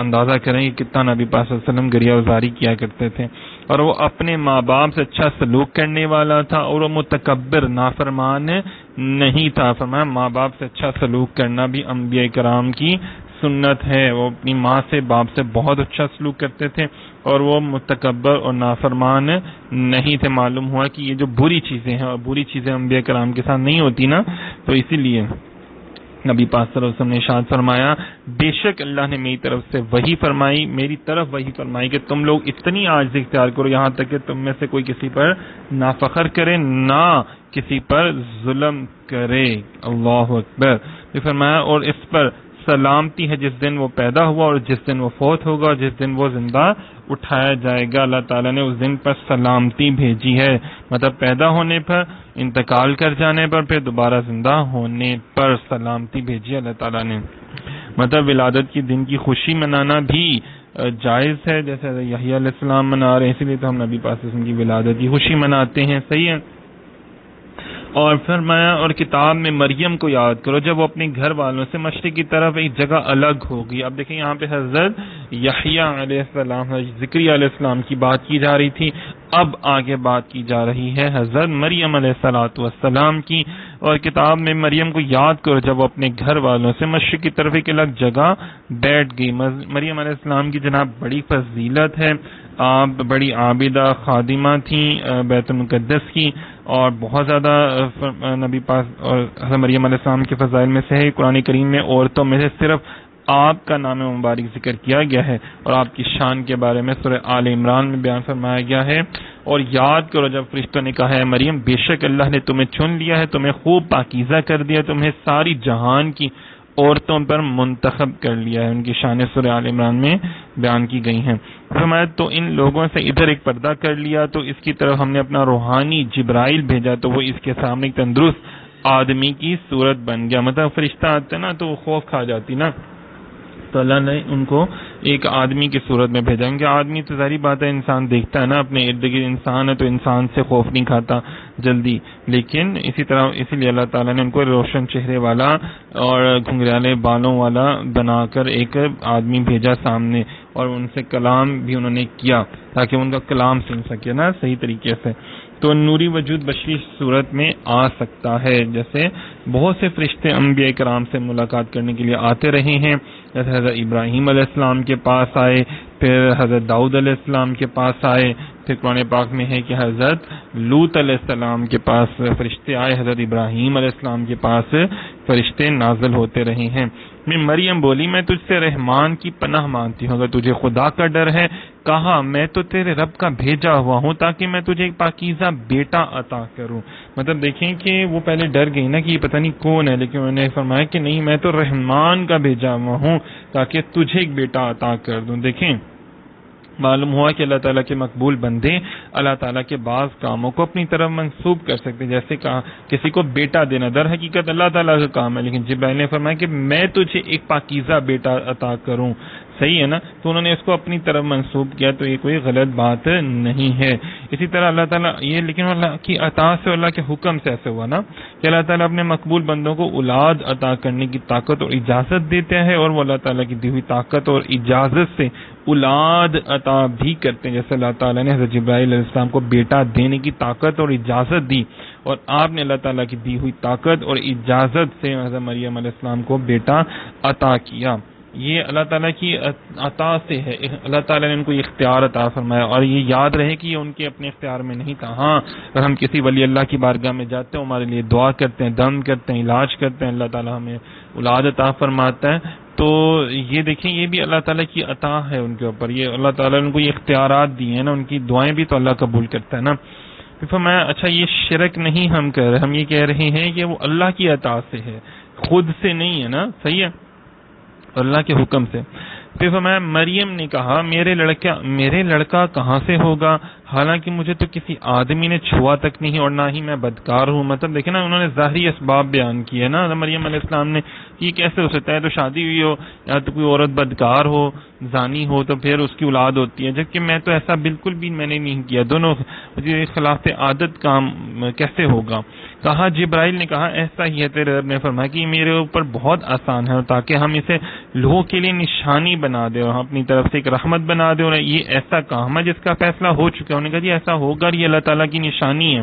Speaker 1: اندازہ کریں کہ کتنا نبی پاک صلی اللہ علیہ وسلم گریہ وزاری کیا کرتے تھے، اور وہ اپنے ماں باپ سے اچھا سلوک کرنے والا تھا، اور وہ متکبر نافرمان نہیں تھا۔ فرمایا ماں باپ سے اچھا سلوک کرنا بھی انبیاء کرام کی سنت ہے۔ وہ اپنی ماں سے باپ سے بہت اچھا سلوک کرتے تھے، اور وہ متکبر اور نافرمان نہیں تھے۔ معلوم ہوا کہ یہ جو بری چیزیں ہیں، اور بری چیزیں انبیاء کرام کے ساتھ نہیں ہوتی نا، تو اسی لیے نبی پاک صلی اللہ علیہ وسلم نے ارشاد فرمایا بے شک اللہ نے میری طرف سے وحی فرمائی، میری طرف وحی فرمائی کہ تم لوگ اتنی عاجزی اختیار کرو یہاں تک کہ تم میں سے کوئی کسی پر نہ فخر کرے نہ کسی پر ظلم کرے۔ اللہ اکبر۔ یہ فرمایا اور اس پر سلامتی ہے جس دن وہ پیدا ہوا اور جس دن وہ فوت ہوگا اور جس دن وہ زندہ اٹھایا جائے گا۔ اللہ تعالیٰ نے اس دن پر سلامتی بھیجی ہے، مطلب پیدا ہونے پر، انتقال کر جانے پر، پھر دوبارہ زندہ ہونے پر سلامتی بھیجی اللہ تعالیٰ نے۔ مطلب ولادت کے دن کی خوشی منانا بھی جائز ہے، جیسے یحییٰ علیہ السلام منا رہے ہیں، اسی لیے تو ہم نبی پاک صلی اللہ علیہ وسلم کی ولادت کی خوشی مناتے ہیں۔ صحیح ہے۔ اور فرمایا اور کتاب میں مریم کو یاد کرو جب وہ اپنے گھر والوں سے مشرق کی طرف ایک جگہ الگ ہوگی۔ اب دیکھیں یہاں پہ حضرت یحییٰ علیہ السلام، زکریا علیہ السلام کی بات کی جا رہی تھی، اب آگے بات کی جا رہی ہے حضرت مریم علیہ السلام کی۔ اور کتاب میں مریم کو یاد کرو جب وہ اپنے گھر والوں سے مشرق کی طرف ایک الگ جگہ بیٹھ گئی۔ مریم علیہ السلام کی جناب بڑی فضیلت ہے، آپ بڑی عابدہ خادمہ تھیں بیت المقدس کی، اور بہت زیادہ نبی پاک اور حضرت مریم علیہ السلام کے فضائل میں سے ہے۔ قرآن کریم میں عورتوں میں سے صرف آپ کا نام مبارک ذکر کیا گیا ہے، اور آپ کی شان کے بارے میں سورہ آل عمران میں بیان فرمایا گیا ہے۔ اور یاد کرو جب فرشتوں نے کہا ہے مریم بے شک اللہ نے تمہیں چن لیا ہے، تمہیں خوب پاکیزہ کر دیا، تمہیں ساری جہان کی عورتوں پر منتخب کر لیا ہے۔ ان کی شان سورہ آل عمران میں بیان کی گئی ہیں۔ فرمایا تو ان لوگوں سے ادھر ایک پردہ کر لیا، تو اس کی طرف ہم نے اپنا روحانی جبرائیل بھیجا، تو وہ اس کے سامنے ایک تندرست
Speaker 2: آدمی کی صورت بن گیا. مطلب فرشتہ آتے نا تو وہ خوف کھا جاتی نا, تو اللہ نے ان کو ایک آدمی کی صورت میں بھیجا. کیونکہ آدمی تو ظاہری بات ہے انسان دیکھتا ہے نا اپنے ارد گرد انسان ہے تو انسان سے خوف نہیں کھاتا جلدی, لیکن اسی لیے اللہ تعالیٰ نے ان کو روشن چہرے والا اور گھنگریالے بالوں والا بنا کر ایک آدمی بھیجا سامنے, اور ان سے کلام بھی انہوں نے کیا تاکہ ان کا کلام سن سکے نا صحیح طریقے سے. تو نوری وجود بشری صورت میں آ سکتا ہے, جیسے بہت سے فرشتے انبیاء کرام سے ملاقات کرنے کے لیے آتے رہے ہیں. جیسے حضرت ابراہیم علیہ السلام کے پاس آئے, پھر حضرت داؤد علیہ السلام کے پاس آئے, پھر قرآن پاک میں ہے کہ حضرت لوط علیہ السلام کے پاس فرشتے آئے, حضرت ابراہیم علیہ السلام کے پاس فرشتے نازل ہوتے رہے ہیں. میں مریم بولی میں تجھ سے رحمان کی پناہ مانگتی ہوں, اگر تجھے خدا کا ڈر ہے کہا میں تو تیرے رب کا بھیجا ہوا ہوں تاکہ میں تجھے ایک پاکیزہ بیٹا عطا کروں. مطلب دیکھیں کہ وہ پہلے ڈر گئی نا کہ یہ پتہ نہیں کون ہے, لیکن انہوں نے فرمایا کہ نہیں میں تو رحمان کا بھیجا ہوا ہوں تاکہ تجھے ایک بیٹا عطا کر دوں. دیکھیں معلوم ہوا کہ اللہ تعالیٰ کے مقبول بندے اللہ تعالیٰ کے بعض کاموں کو اپنی طرف منسوب کر سکتے, جیسے کہا کسی کو بیٹا دینا در حقیقت اللہ تعالیٰ کا کام ہے, لیکن جبرائیل نے فرمایا کہ میں تجھے ایک پاکیزہ بیٹا عطا کروں. صحیح ہے نا, تو انہوں نے اس کو اپنی طرف منسوب کیا, تو یہ کوئی غلط بات نہیں ہے. اسی طرح اللہ تعالیٰ یہ لیکن اللہ کی عطا سے اللہ کے حکم سے ایسے ہوا نا کہ اللہ تعالیٰ اپنے مقبول بندوں کو اولاد عطا کرنے کی طاقت اور اجازت دیتے ہیں, اور وہ اللہ تعالیٰ کی دی ہوئی طاقت اور اجازت سے اولاد عطا بھی کرتے ہیں. جیسے اللہ تعالیٰ نے حضرت جبرائیل علیہ السلام کو بیٹا دینے کی طاقت اور اجازت دی, اور آپ نے اللہ تعالیٰ کی دی ہوئی طاقت اور اجازت سے حضرت مریم علیہ السلام کو بیٹا عطا کیا. یہ اللہ تعالیٰ کی عطا سے ہے, اللہ تعالیٰ نے ان کو یہ اختیار عطا فرمایا. اور یہ یاد رہے کہ یہ ان کے اپنے اختیار میں نہیں تھا. ہاں اگر ہم کسی ولی اللہ کی بارگاہ میں جاتے ہیں, ہمارے لیے دعا کرتے ہیں, دم کرتے ہیں, علاج کرتے ہیں, اللہ تعالیٰ ہمیں اولاد عطا فرماتا ہے, تو یہ دیکھیں یہ بھی اللہ تعالیٰ کی عطا ہے ان کے اوپر. یہ اللہ تعالیٰ نے ان کو یہ اختیارات دیے ہیں نا, ان کی دعائیں بھی تو اللہ قبول کرتا ہے نا. پھر میں اچھا یہ شرک نہیں ہم کر رہے, ہم یہ کہہ رہے ہیں کہ وہ اللہ کی عطا سے ہے, خود سے نہیں ہے نا. صحیح ہے, اللہ کے حکم سے. پھر فرمایا مریم نے کہا میرے لڑکا کہاں سے ہوگا, حالانکہ مجھے تو کسی آدمی نے چھوا تک نہیں اور نہ ہی میں بدکار ہوں. مطلب دیکھیں نا انہوں نے ظاہری اسباب بیان کیے نا مریم علیہ السلام نے, یہ کیسے ہو سکتا ہے, تو شادی ہوئی ہو یا تو کوئی عورت بدکار ہو, زانی ہو, تو پھر اس کی اولاد ہوتی ہے, جبکہ میں تو ایسا بالکل بھی میں نے نہیں کیا. دونوں خلاف عادت کام کیسے ہوگا. کہا جبرائیل نے کہا ایسا ہی ہے, تیرے رب نے فرمایا کہ یہ میرے اوپر بہت آسان ہے, تاکہ ہم اسے لوگوں کے لیے نشانی بنا دیں اور ہم اپنی طرف سے ایک رحمت بنا دیں, اور یہ ایسا کام ہے جس کا فیصلہ ہو چکا ہے. انہوں نے کہا جی ایسا ہوگا, یہ اللہ تعالیٰ کی نشانی ہے,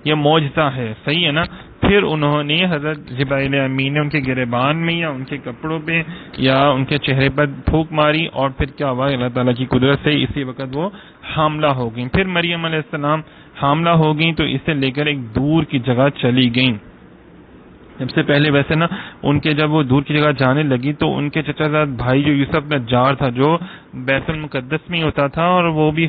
Speaker 2: یہ معجزہ ہے. صحیح ہے نا. پھر انہوں نے حضرت جبرائیل امین نے ان کے گریبان میں یا ان کے کپڑوں پہ یا ان کے چہرے پر پھونک ماری, اور پھر کیا ہوا, اللہ تعالیٰ کی قدرت سے اسی وقت وہ حاملہ ہو گئیں. پھر مریم علیہ السلام حاملہ ہو گئیں تو اسے لے کر ایک دور کی جگہ چلی گئیں. سب سے پہلے ویسے نا ان کے جب وہ دور کی جگہ جانے لگی تو ان کے چچا زاد بھائی جو یوسف نجار تھا, جو بیت المقدس میں ہوتا تھا, اور وہ بھی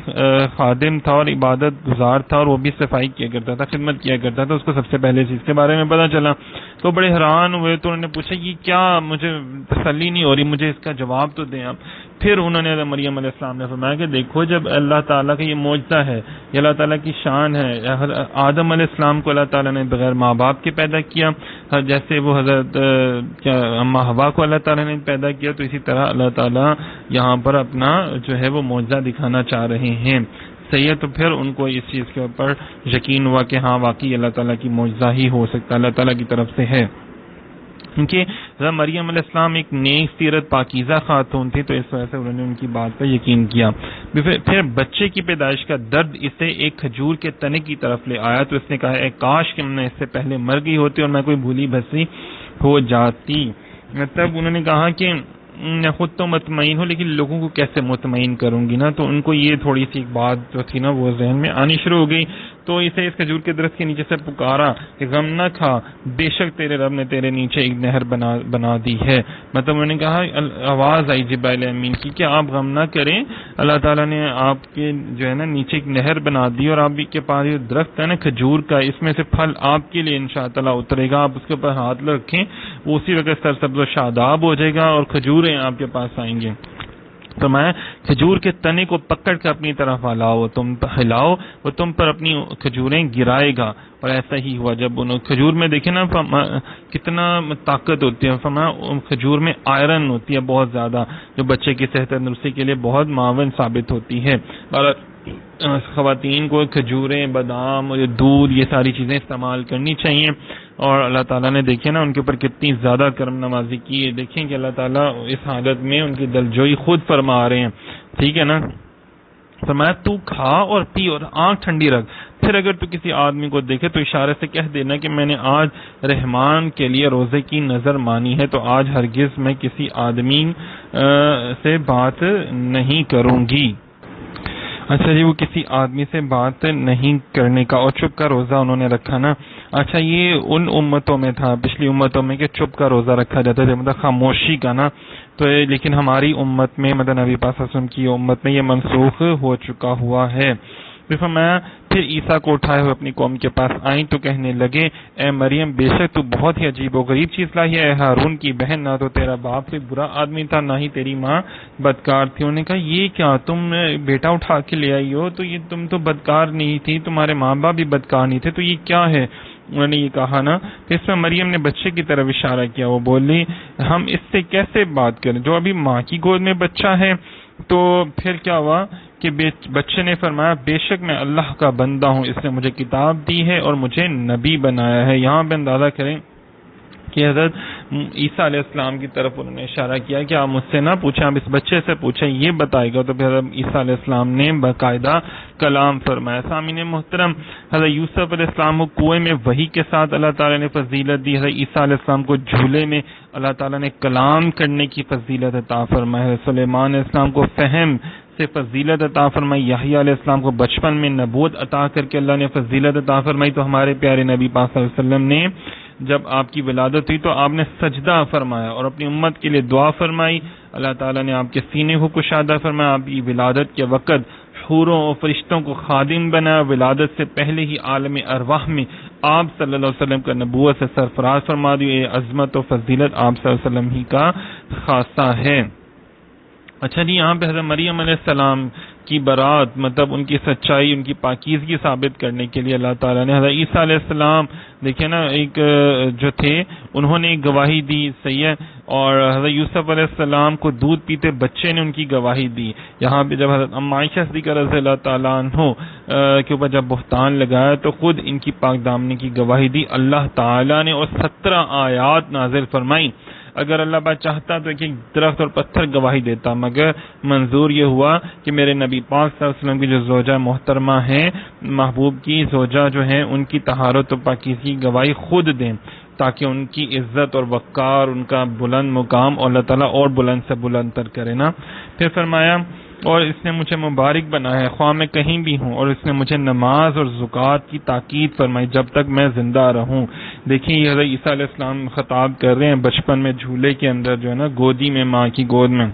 Speaker 2: خادم تھا اور عبادت گزار تھا, اور وہ بھی صفائی کیا کرتا تھا, خدمت کیا کرتا تھا, اس کو سب سے پہلے اس کے بارے میں پتہ چلا تو بڑے حیران ہوئے. تو انہوں نے پوچھا یہ کیا, مجھے تسلی نہیں ہو رہی, مجھے اس کا جواب تو دیں آپ. پھر انہوں نے مریم علیہ السلام نے فرمایا کہ دیکھو جب اللہ تعالیٰ کا یہ معجزہ ہے, یہ اللہ تعالیٰ کی شان ہے. آدم علیہ السلام کو اللہ تعالیٰ نے بغیر ماں باپ کے پیدا کیا, جیسے وہ حضرت اماں حوا کو اللہ تعالیٰ نے پیدا کیا, تو اسی طرح اللہ تعالیٰ یہاں پر اپنا جو ہے وہ معجزہ دکھانا چاہ رہے ہیں. صحیح ہے. تو پھر ان کو اس چیز کے اوپر یقین ہوا کہ ہاں واقعی اللہ تعالیٰ کی معجزہ ہی ہو سکتا ہے, اللہ تعالیٰ کی طرف سے ہے. کیونکہ مریم علیہ السلام ایک نیک سیرت پاکیزہ خاتون تھی, تو اس وجہ سے انہوں نے ان کی بات پر یقین کیا. پھر بچے کی پیدائش کا درد اسے ایک کھجور کے تنے کی طرف لے آیا, تو اس نے کہا اے کاش کہ میں اس سے پہلے مر گئی ہوتی اور میں کوئی بھولی بھسی ہو جاتی. مطلب انہوں نے کہا کہ میں خود تو مطمئن ہوں لیکن لوگوں کو کیسے مطمئن کروں گی نا. تو ان کو یہ تھوڑی سی ایک بات جو تھی نا وہ ذہن میں آنی شروع ہو گئی. تو اسے اس کھجور کے درخت کے نیچے سے پکارا کہ غم نہ کھا, بے شک تیرے رب نے تیرے نیچے ایک نہر بنا دی ہے. مطلب انہوں نے کہا, آواز آئی جبرائیل امین کی کہ آپ غم نہ کریں, اللہ تعالیٰ نے آپ کے جو ہے نا نیچے ایک نہر بنا دی, اور آپ کے پاس یہ درخت ہے نا کھجور کا, اس میں سے پھل آپ کے لیے انشاءاللہ اترے گا. آپ اس کے اوپر ہاتھ رکھیں, وہ اسی وقت سرسبز و شاداب ہو جائے گا اور کھجوریں آپ کے پاس آئیں گے. فرمایا کھجور کے تنے کو پکڑ کے اپنی طرف ہلاؤ، تم ہلاؤ، وہ تم پر اپنی کھجوریں گرائے گا، اور ایسا ہی ہوا۔ جب انہوں کھجور میں دیکھیں نا کتنا طاقت ہوتی ہے، فرمایا کھجور میں آئرن ہوتی ہے بہت زیادہ، جو بچے کی صحت تندرستی کے لیے بہت معاون ثابت ہوتی ہے۔ اور خواتین کو کھجوریں، بادام اور دودھ، یہ ساری چیزیں استعمال کرنی چاہیے۔ اور اللہ تعالیٰ نے دیکھیں نا ان کے اوپر کتنی زیادہ کرم نوازی کی ہے، دیکھیں کہ اللہ تعالیٰ اس حالت میں ان کی دلجوئی خود فرما رہے ہیں، ٹھیک ہے نا۔ فرمایا تو کھا اور پی اور آنکھ ٹھنڈی رکھ، پھر اگر تو کسی آدمی کو دیکھے تو اشارے سے کہہ دینا کہ میں نے آج رحمان کے لیے روزے کی نظر مانی ہے، تو آج ہرگز میں کسی آدمی سے بات نہیں کروں گی۔ اچھا جی، وہ کسی آدمی سے بات نہیں کرنے کا اور چپ کا روزہ انہوں نے رکھا نا۔ اچھا، یہ ان امتوں میں تھا، پچھلی امتوں میں، کہ چپ کا روزہ رکھا جاتا تھا، مطلب خاموشی کا نا، تو لیکن ہماری امت میں، مطلب نبی پاک صلی اللہ علیہ وسلم کی امت میں یہ منسوخ ہو چکا ہوا ہے۔ فرمایا پھر عیسیٰ کو اٹھائے ہوئے اپنی قوم کے پاس آئیں تو کہنے لگے اے مریم بے شک تو بہت ہی عجیب و غریب چیز لائی ہے، اے ہارون کی بہن، نہ تو تیرا باپ کوئی برا آدمی تھا نہ ہی تیری ماں بدکار تھی۔ انہوں نے کہا یہ کیا تم بیٹا اٹھا کے لے آئی ہو، تو یہ تم تو بدکار نہیں تھی، تمہارے ماں باپ بھی بدکار نہیں تھے، تو یہ کیا ہے؟ انہوں نے یہ کہا نا، پھر اس میں مریم نے بچے کی طرف اشارہ کیا، وہ بولی ہم اس سے کیسے بات کریں جو ابھی ماں کی گود میں بچہ ہے؟ تو پھر کیا ہوا کہ بچے نے فرمایا بے شک میں اللہ کا بندہ ہوں، اس نے مجھے کتاب دی ہے اور مجھے نبی بنایا ہے۔ یہاں پہ اندازہ کریں کہ حضرت عیسیٰ علیہ السلام کی طرف انہوں نے اشارہ کیا کہ آپ مجھ سے نہ پوچھیں، آپ اس بچے سے پوچھیں، یہ بتائے گا۔ تو پھر حضرت عیسیٰ علیہ السلام نے باقاعدہ کلام فرمایا۔ سامعین محترم، حضرت یوسف علیہ السلام کو کنویں میں وحی کے ساتھ اللہ تعالیٰ نے فضیلت دی، حضرت عیسیٰ علیہ السلام کو جھولے میں اللہ تعالیٰ نے کلام کرنے کی فضیلت عطا فرمائی، حضرت سلیمان علیہ السلام کو فہم سے فضیلت عطا فرمائی، یحییٰ علیہ السلام کو بچپن میں نبوت عطا کر کے اللہ نے فضیلت عطا فرمائی۔ تو ہمارے پیارے نبی پاک صلی اللہ علیہ وسلم نے جب آپ کی ولادت ہوئی تو آپ نے سجدہ فرمایا اور اپنی امت کے لیے دعا فرمائی، اللہ تعالیٰ نے آپ کے سینے کو کشادہ فرمایا، آپ کی ولادت کے وقت حوروں اور فرشتوں کو خادم بنایا، ولادت سے پہلے ہی عالم ارواح میں آپ صلی اللہ علیہ وسلم کا نبوت سے سرفراز فرما دی۔ یہ عظمت و فضیلت آپ صلی اللہ علیہ وسلم ہی کا خاصہ ہے۔ اچھا جی، یہاں پہ حضرت مریم علیہ السلام کی برات، مطلب ان کی سچائی، ان کی پاکیزگی ثابت کرنے کے لیے اللہ تعالیٰ نے حضرت عیسیٰ علیہ السلام دیکھیں نا ایک جو تھے انہوں نے ایک گواہی دی، صحیح ہے، اور حضرت یوسف علیہ السلام کو دودھ پیتے بچے نے ان کی گواہی دی۔ یہاں پہ جب حضرت ام عائشہ صدیقہ رضی اللہ تعالیٰ عنہ کے اوپر جب بہتان لگایا تو خود ان کی پاک دامنی کی گواہی دی اللہ تعالیٰ نے، اور 17 آیات نازل فرمائی۔ اگر اللہ پاک چاہتا تو ایک درخت اور پتھر گواہی دیتا، مگر منظور یہ ہوا کہ میرے نبی پاک صلی اللہ علیہ وسلم کی جو زوجہ محترمہ ہیں، محبوب کی زوجہ جو ہیں، ان کی طہارت و پاکیزگی گواہی خود دیں، تاکہ ان کی عزت اور وقار، ان کا بلند مقام اور اللہ تعالیٰ اور بلند سے بلند تر کرے نا۔ پھر فرمایا اور اس نے مجھے مبارک بنایا ہے خواہ میں کہیں بھی ہوں، اور اس نے مجھے نماز اور زکوٰۃ کی تاکید فرمائی جب تک میں زندہ رہوں۔ دیکھیں یہ حضرت عیسیٰ علیہ السلام خطاب کر رہے ہیں بچپن میں جھولے کے اندر جو ہے نا، گودی میں، ماں کی گود میں۔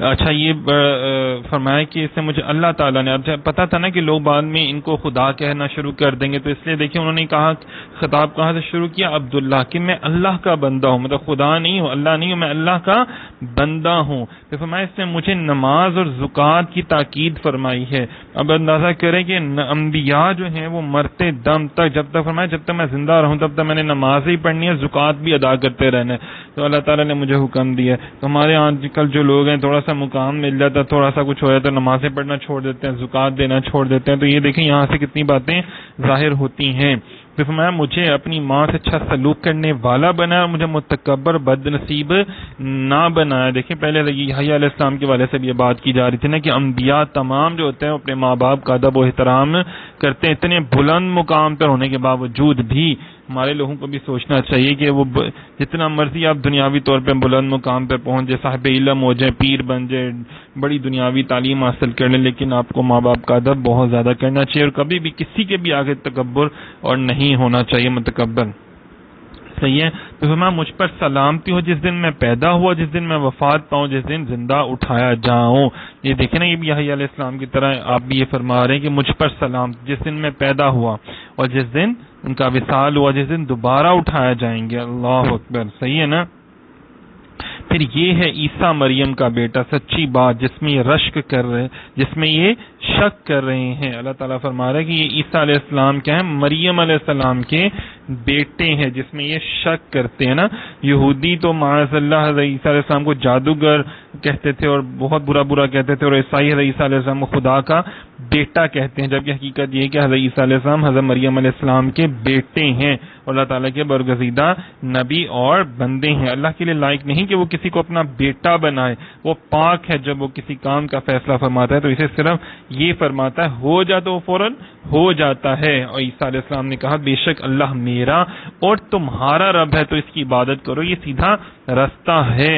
Speaker 2: اچھا، یہ فرمایا کہ اس سے مجھے اللہ تعالیٰ نے، اب پتا تھا نا کہ لوگ بعد میں ان کو خدا کہنا شروع کر دیں گے، تو اس لیے دیکھیں انہوں نے کہا خطاب کہاں سے شروع کیا؟ عبداللہ، کہ میں اللہ کا بندہ ہوں، مطلب خدا نہیں ہوں، اللہ نہیں ہوں، میں اللہ کا بندہ ہوں۔ پھر فرمایا اس نے مجھے نماز اور زکوٰۃ کی تاکید فرمائی ہے۔ اب اندازہ کریں کہ انبیاء جو ہیں وہ مرتے دم تک، جب تک فرمایا جب تک میں زندہ رہوں تب تک میں نے نماز ہی پڑھنی ہے، زکوٰۃ بھی ادا کرتے رہنا ہے، تو اللہ تعالیٰ نے مجھے حکم دیا ہے۔ تو ہمارے آج کل جو لوگ ہیں تھوڑا سا مقام مل جاتا ہے، تھوڑا سا کچھ ہو جاتا ہے، نمازیں پڑھنا چھوڑ دیتے ہیں، زکوٰۃ دینا چھوڑ دیتے ہیں، تو یہ دیکھیں یہاں سے کتنی باتیں ظاہر ہوتی ہیں۔ پھر فرمایا مجھے اپنی ماں سے اچھا سلوک کرنے والا بنایا اور مجھے متکبر بد نصیب نہ بنایا۔ دیکھیں پہلے یحییٰ علیہ السلام کے والے سے بھی یہ بات کی جا رہی تھی نا کہ انبیاء تمام جو ہوتے ہیں اپنے ماں باپ کا ادب و احترام کرتے ہیں، اتنے بلند مقام پر ہونے کے باوجود بھی ہمارے لوگوں کو بھی سوچنا چاہیے کہ وہ جتنا مرضی آپ دنیاوی طور پہ بلند مقام پہ پہنچ جائے، صاحب علم ہو جائے، پیر بن جائے، بڑی دنیاوی تعلیم حاصل کر لیں، لیکن آپ کو ماں باپ کا ادب بہت زیادہ کرنا چاہیے، اور کبھی بھی کسی کے بھی آگے تکبر اور نہیں ہونا چاہیے متکبر، صحیح ہے۔ تو فرمایا مجھ پر سلامتی ہو جس دن میں پیدا ہوا، جس دن میں وفات پاؤں، جس دن زندہ اٹھایا جاؤں۔ یہ دیکھیں نا، یہ بھی یحییٰ علیہ السلام کی طرح آپ بھی یہ فرما رہے ہیں کہ مجھ پر سلام جس دن میں پیدا ہوا اور جس دن ان کا وصال ہوا، جس دن دوبارہ اٹھایا جائیں گے۔ اللہ اکبر، صحیح ہے نا۔ پھر یہ ہے عیسیٰ مریم کا بیٹا، سچی بات جس میں یہ رشک کر رہے، جس میں یہ شک کر رہے ہیں۔ اللہ تعالیٰ فرما رہا ہے کہ یہ عیسیٰ علیہ السلام کیا ہے؟ مریم علیہ السلام کے بیٹے ہیں، جس میں یہ شک کرتے ہیں نا۔ یہودی تو معاذ اللہ حضرت عیسیٰ علیہ السلام کو جادوگر کہتے تھے اور بہت برا برا کہتے تھے، اور عیسائی حضرت عیسیٰ علیہ السلام کو خدا کا بیٹا کہتے ہیں، جبکہ حقیقت یہ ہے کہ حضرت عیسیٰ علیہ السلام حضرت مریم علیہ السلام کے بیٹے ہیں اور اللہ تعالیٰ کے برگزیدہ نبی اور بندے ہیں۔ اللہ کے لیے لائق نہیں کہ وہ کسی کو اپنا بیٹا بنائے، وہ پاک ہے جب وہ کسی کام کا فیصلہ فرماتا ہے تو اسے صرف یہ فرماتا ہے ہو جا تو وہ فوراً ہو جاتا ہے۔ اور عیسیٰ علیہ السلام نے کہا بے شک اللہ میرا اور تمہارا رب ہے تو اس کی عبادت کرو، یہ سیدھا رستہ ہے۔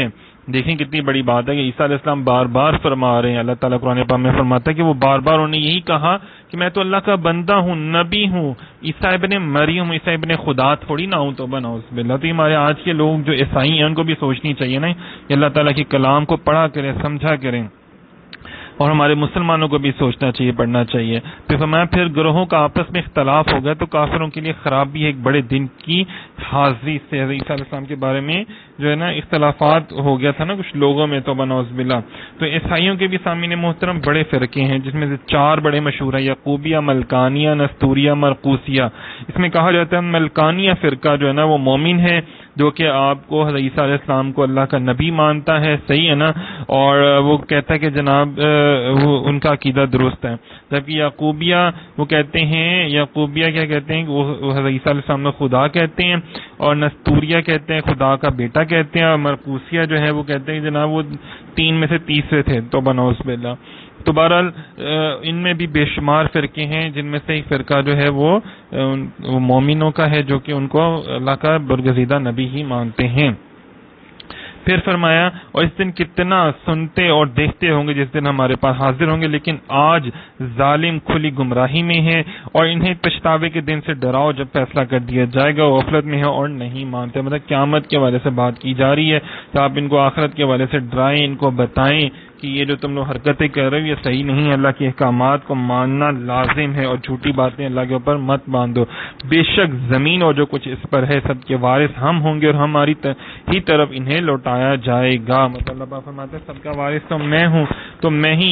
Speaker 2: دیکھیں کتنی بڑی بات ہے کہ عیسیٰ علیہ السلام بار بار فرما رہے ہیں، اللہ تعالیٰ قرآن پاک میں فرماتا ہے کہ وہ بار بار انہوں نے یہی کہا کہ میں تو اللہ کا بندہ ہوں، نبی ہوں، عیسیٰ ابن مریم، عیسیٰ ابن خدا تھوڑی نہ ہوں۔ تو بنعوذ باللہ۔ تو ہمارے آج کے لوگ جو عیسائی ہیں ان کو بھی سوچنی چاہیے نا کہ اللہ تعالیٰ کے کلام کو پڑھا کریں، سمجھا کریں، اور ہمارے مسلمانوں کو بھی سوچنا چاہیے، پڑھنا چاہیے۔ پھر فرمایا پھر گروہوں کا آپس میں اختلاف ہو گیا تو کافروں کے لیے خرابی ہے ایک بڑے دن کی حاضری سے۔ حضرت عیسیٰ علیہ السلام کے بارے میں جو ہے نا اختلافات ہو گیا تھا نا کچھ لوگوں میں، تو بنعوذ باللہ۔ تو عیسائیوں کے بھی سامنے محترم بڑے فرقے ہیں، جس میں سے 4 بڑے مشہور ہیں، یعقوبیہ، ملکانیہ، نستوریہ، مرقوسیہ۔ اس میں کہا جاتا ہے ملکانیہ فرقہ جو ہے نا وہ مومن ہے، جو کہ آپ کو حضرت عیسیٰ علیہ السلام کو اللہ کا نبی مانتا ہے، صحیح ہے نا، اور وہ کہتا ہے کہ جناب وہ ان کا عقیدہ درست ہے۔ جبکہ یعقوبیہ وہ کہتے ہیں، یعقوبیہ کیا کہتے ہیں کہ وہ حضرت عیسیٰ علیہ السلام کو خدا کہتے ہیں، اور نستوریہ کہتے ہیں خدا کا بیٹا کہتے ہیں، اور مرقوسیہ جو ہے وہ کہتے ہیں جناب وہ 3 میں سے تیسرے تھے، تو بنعوذ باللہ۔ تو بہرحال ان میں بھی بے شمار فرقے ہیں، جن میں سے ایک فرقہ جو ہے وہ مومنوں کا ہے، جو کہ ان کو اللہ کا برگزیدہ نبی ہی مانتے ہیں۔ پھر فرمایا اور اس دن کتنا سنتے اور دیکھتے ہوں گے جس دن ہمارے پاس حاضر ہوں گے، لیکن آج ظالم کھلی گمراہی میں ہے، اور انہیں پچھتاوے کے دن سے ڈراؤ جب فیصلہ کر دیا جائے گا، وہ غفلت میں ہے اور نہیں مانتے۔ مطلب قیامت کے حوالے سے بات کی جا رہی ہے کہ آپ ان کو آخرت کے حوالے سے ڈرائیں، ان کو بتائیں کہ یہ جو تم لوگ حرکتیں کر رہے ہو یہ صحیح نہیں ہے، اللہ کے احکامات کو ماننا لازم ہے، اور جھوٹی باتیں اللہ کے اوپر مت باندھو۔ بے شک زمین اور جو کچھ اس پر ہے سب کے وارث ہم ہوں گے، اور ہماری ہی طرف انہیں لوٹایا جائے گا۔ مطلب اللہ پاک فرماتے ہیں سب کا وارث تو میں ہوں، تو میں ہی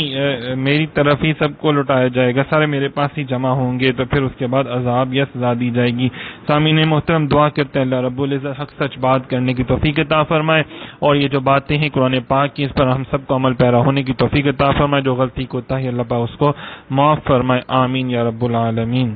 Speaker 2: میری طرف ہی سب کو لوٹایا جائے گا، سارے میرے پاس ہی جمع ہوں گے، تو پھر اس کے بعد عذاب یا سزا دی جائے گی۔ سامعین محترم دعا کرتے ہیں اللہ رب العزت حق سچ بات کرنے کی توفیق عطا فرمائے، اور یہ جو باتیں ہیں قرآن پاک کی اس پر ہم سب کو عمل پیرا ہونے کی توفیق عطا فرمائے، جو غلطی کوتاہی اللہ پاک اس کو معاف فرمائے، آمین یا رب العالمین۔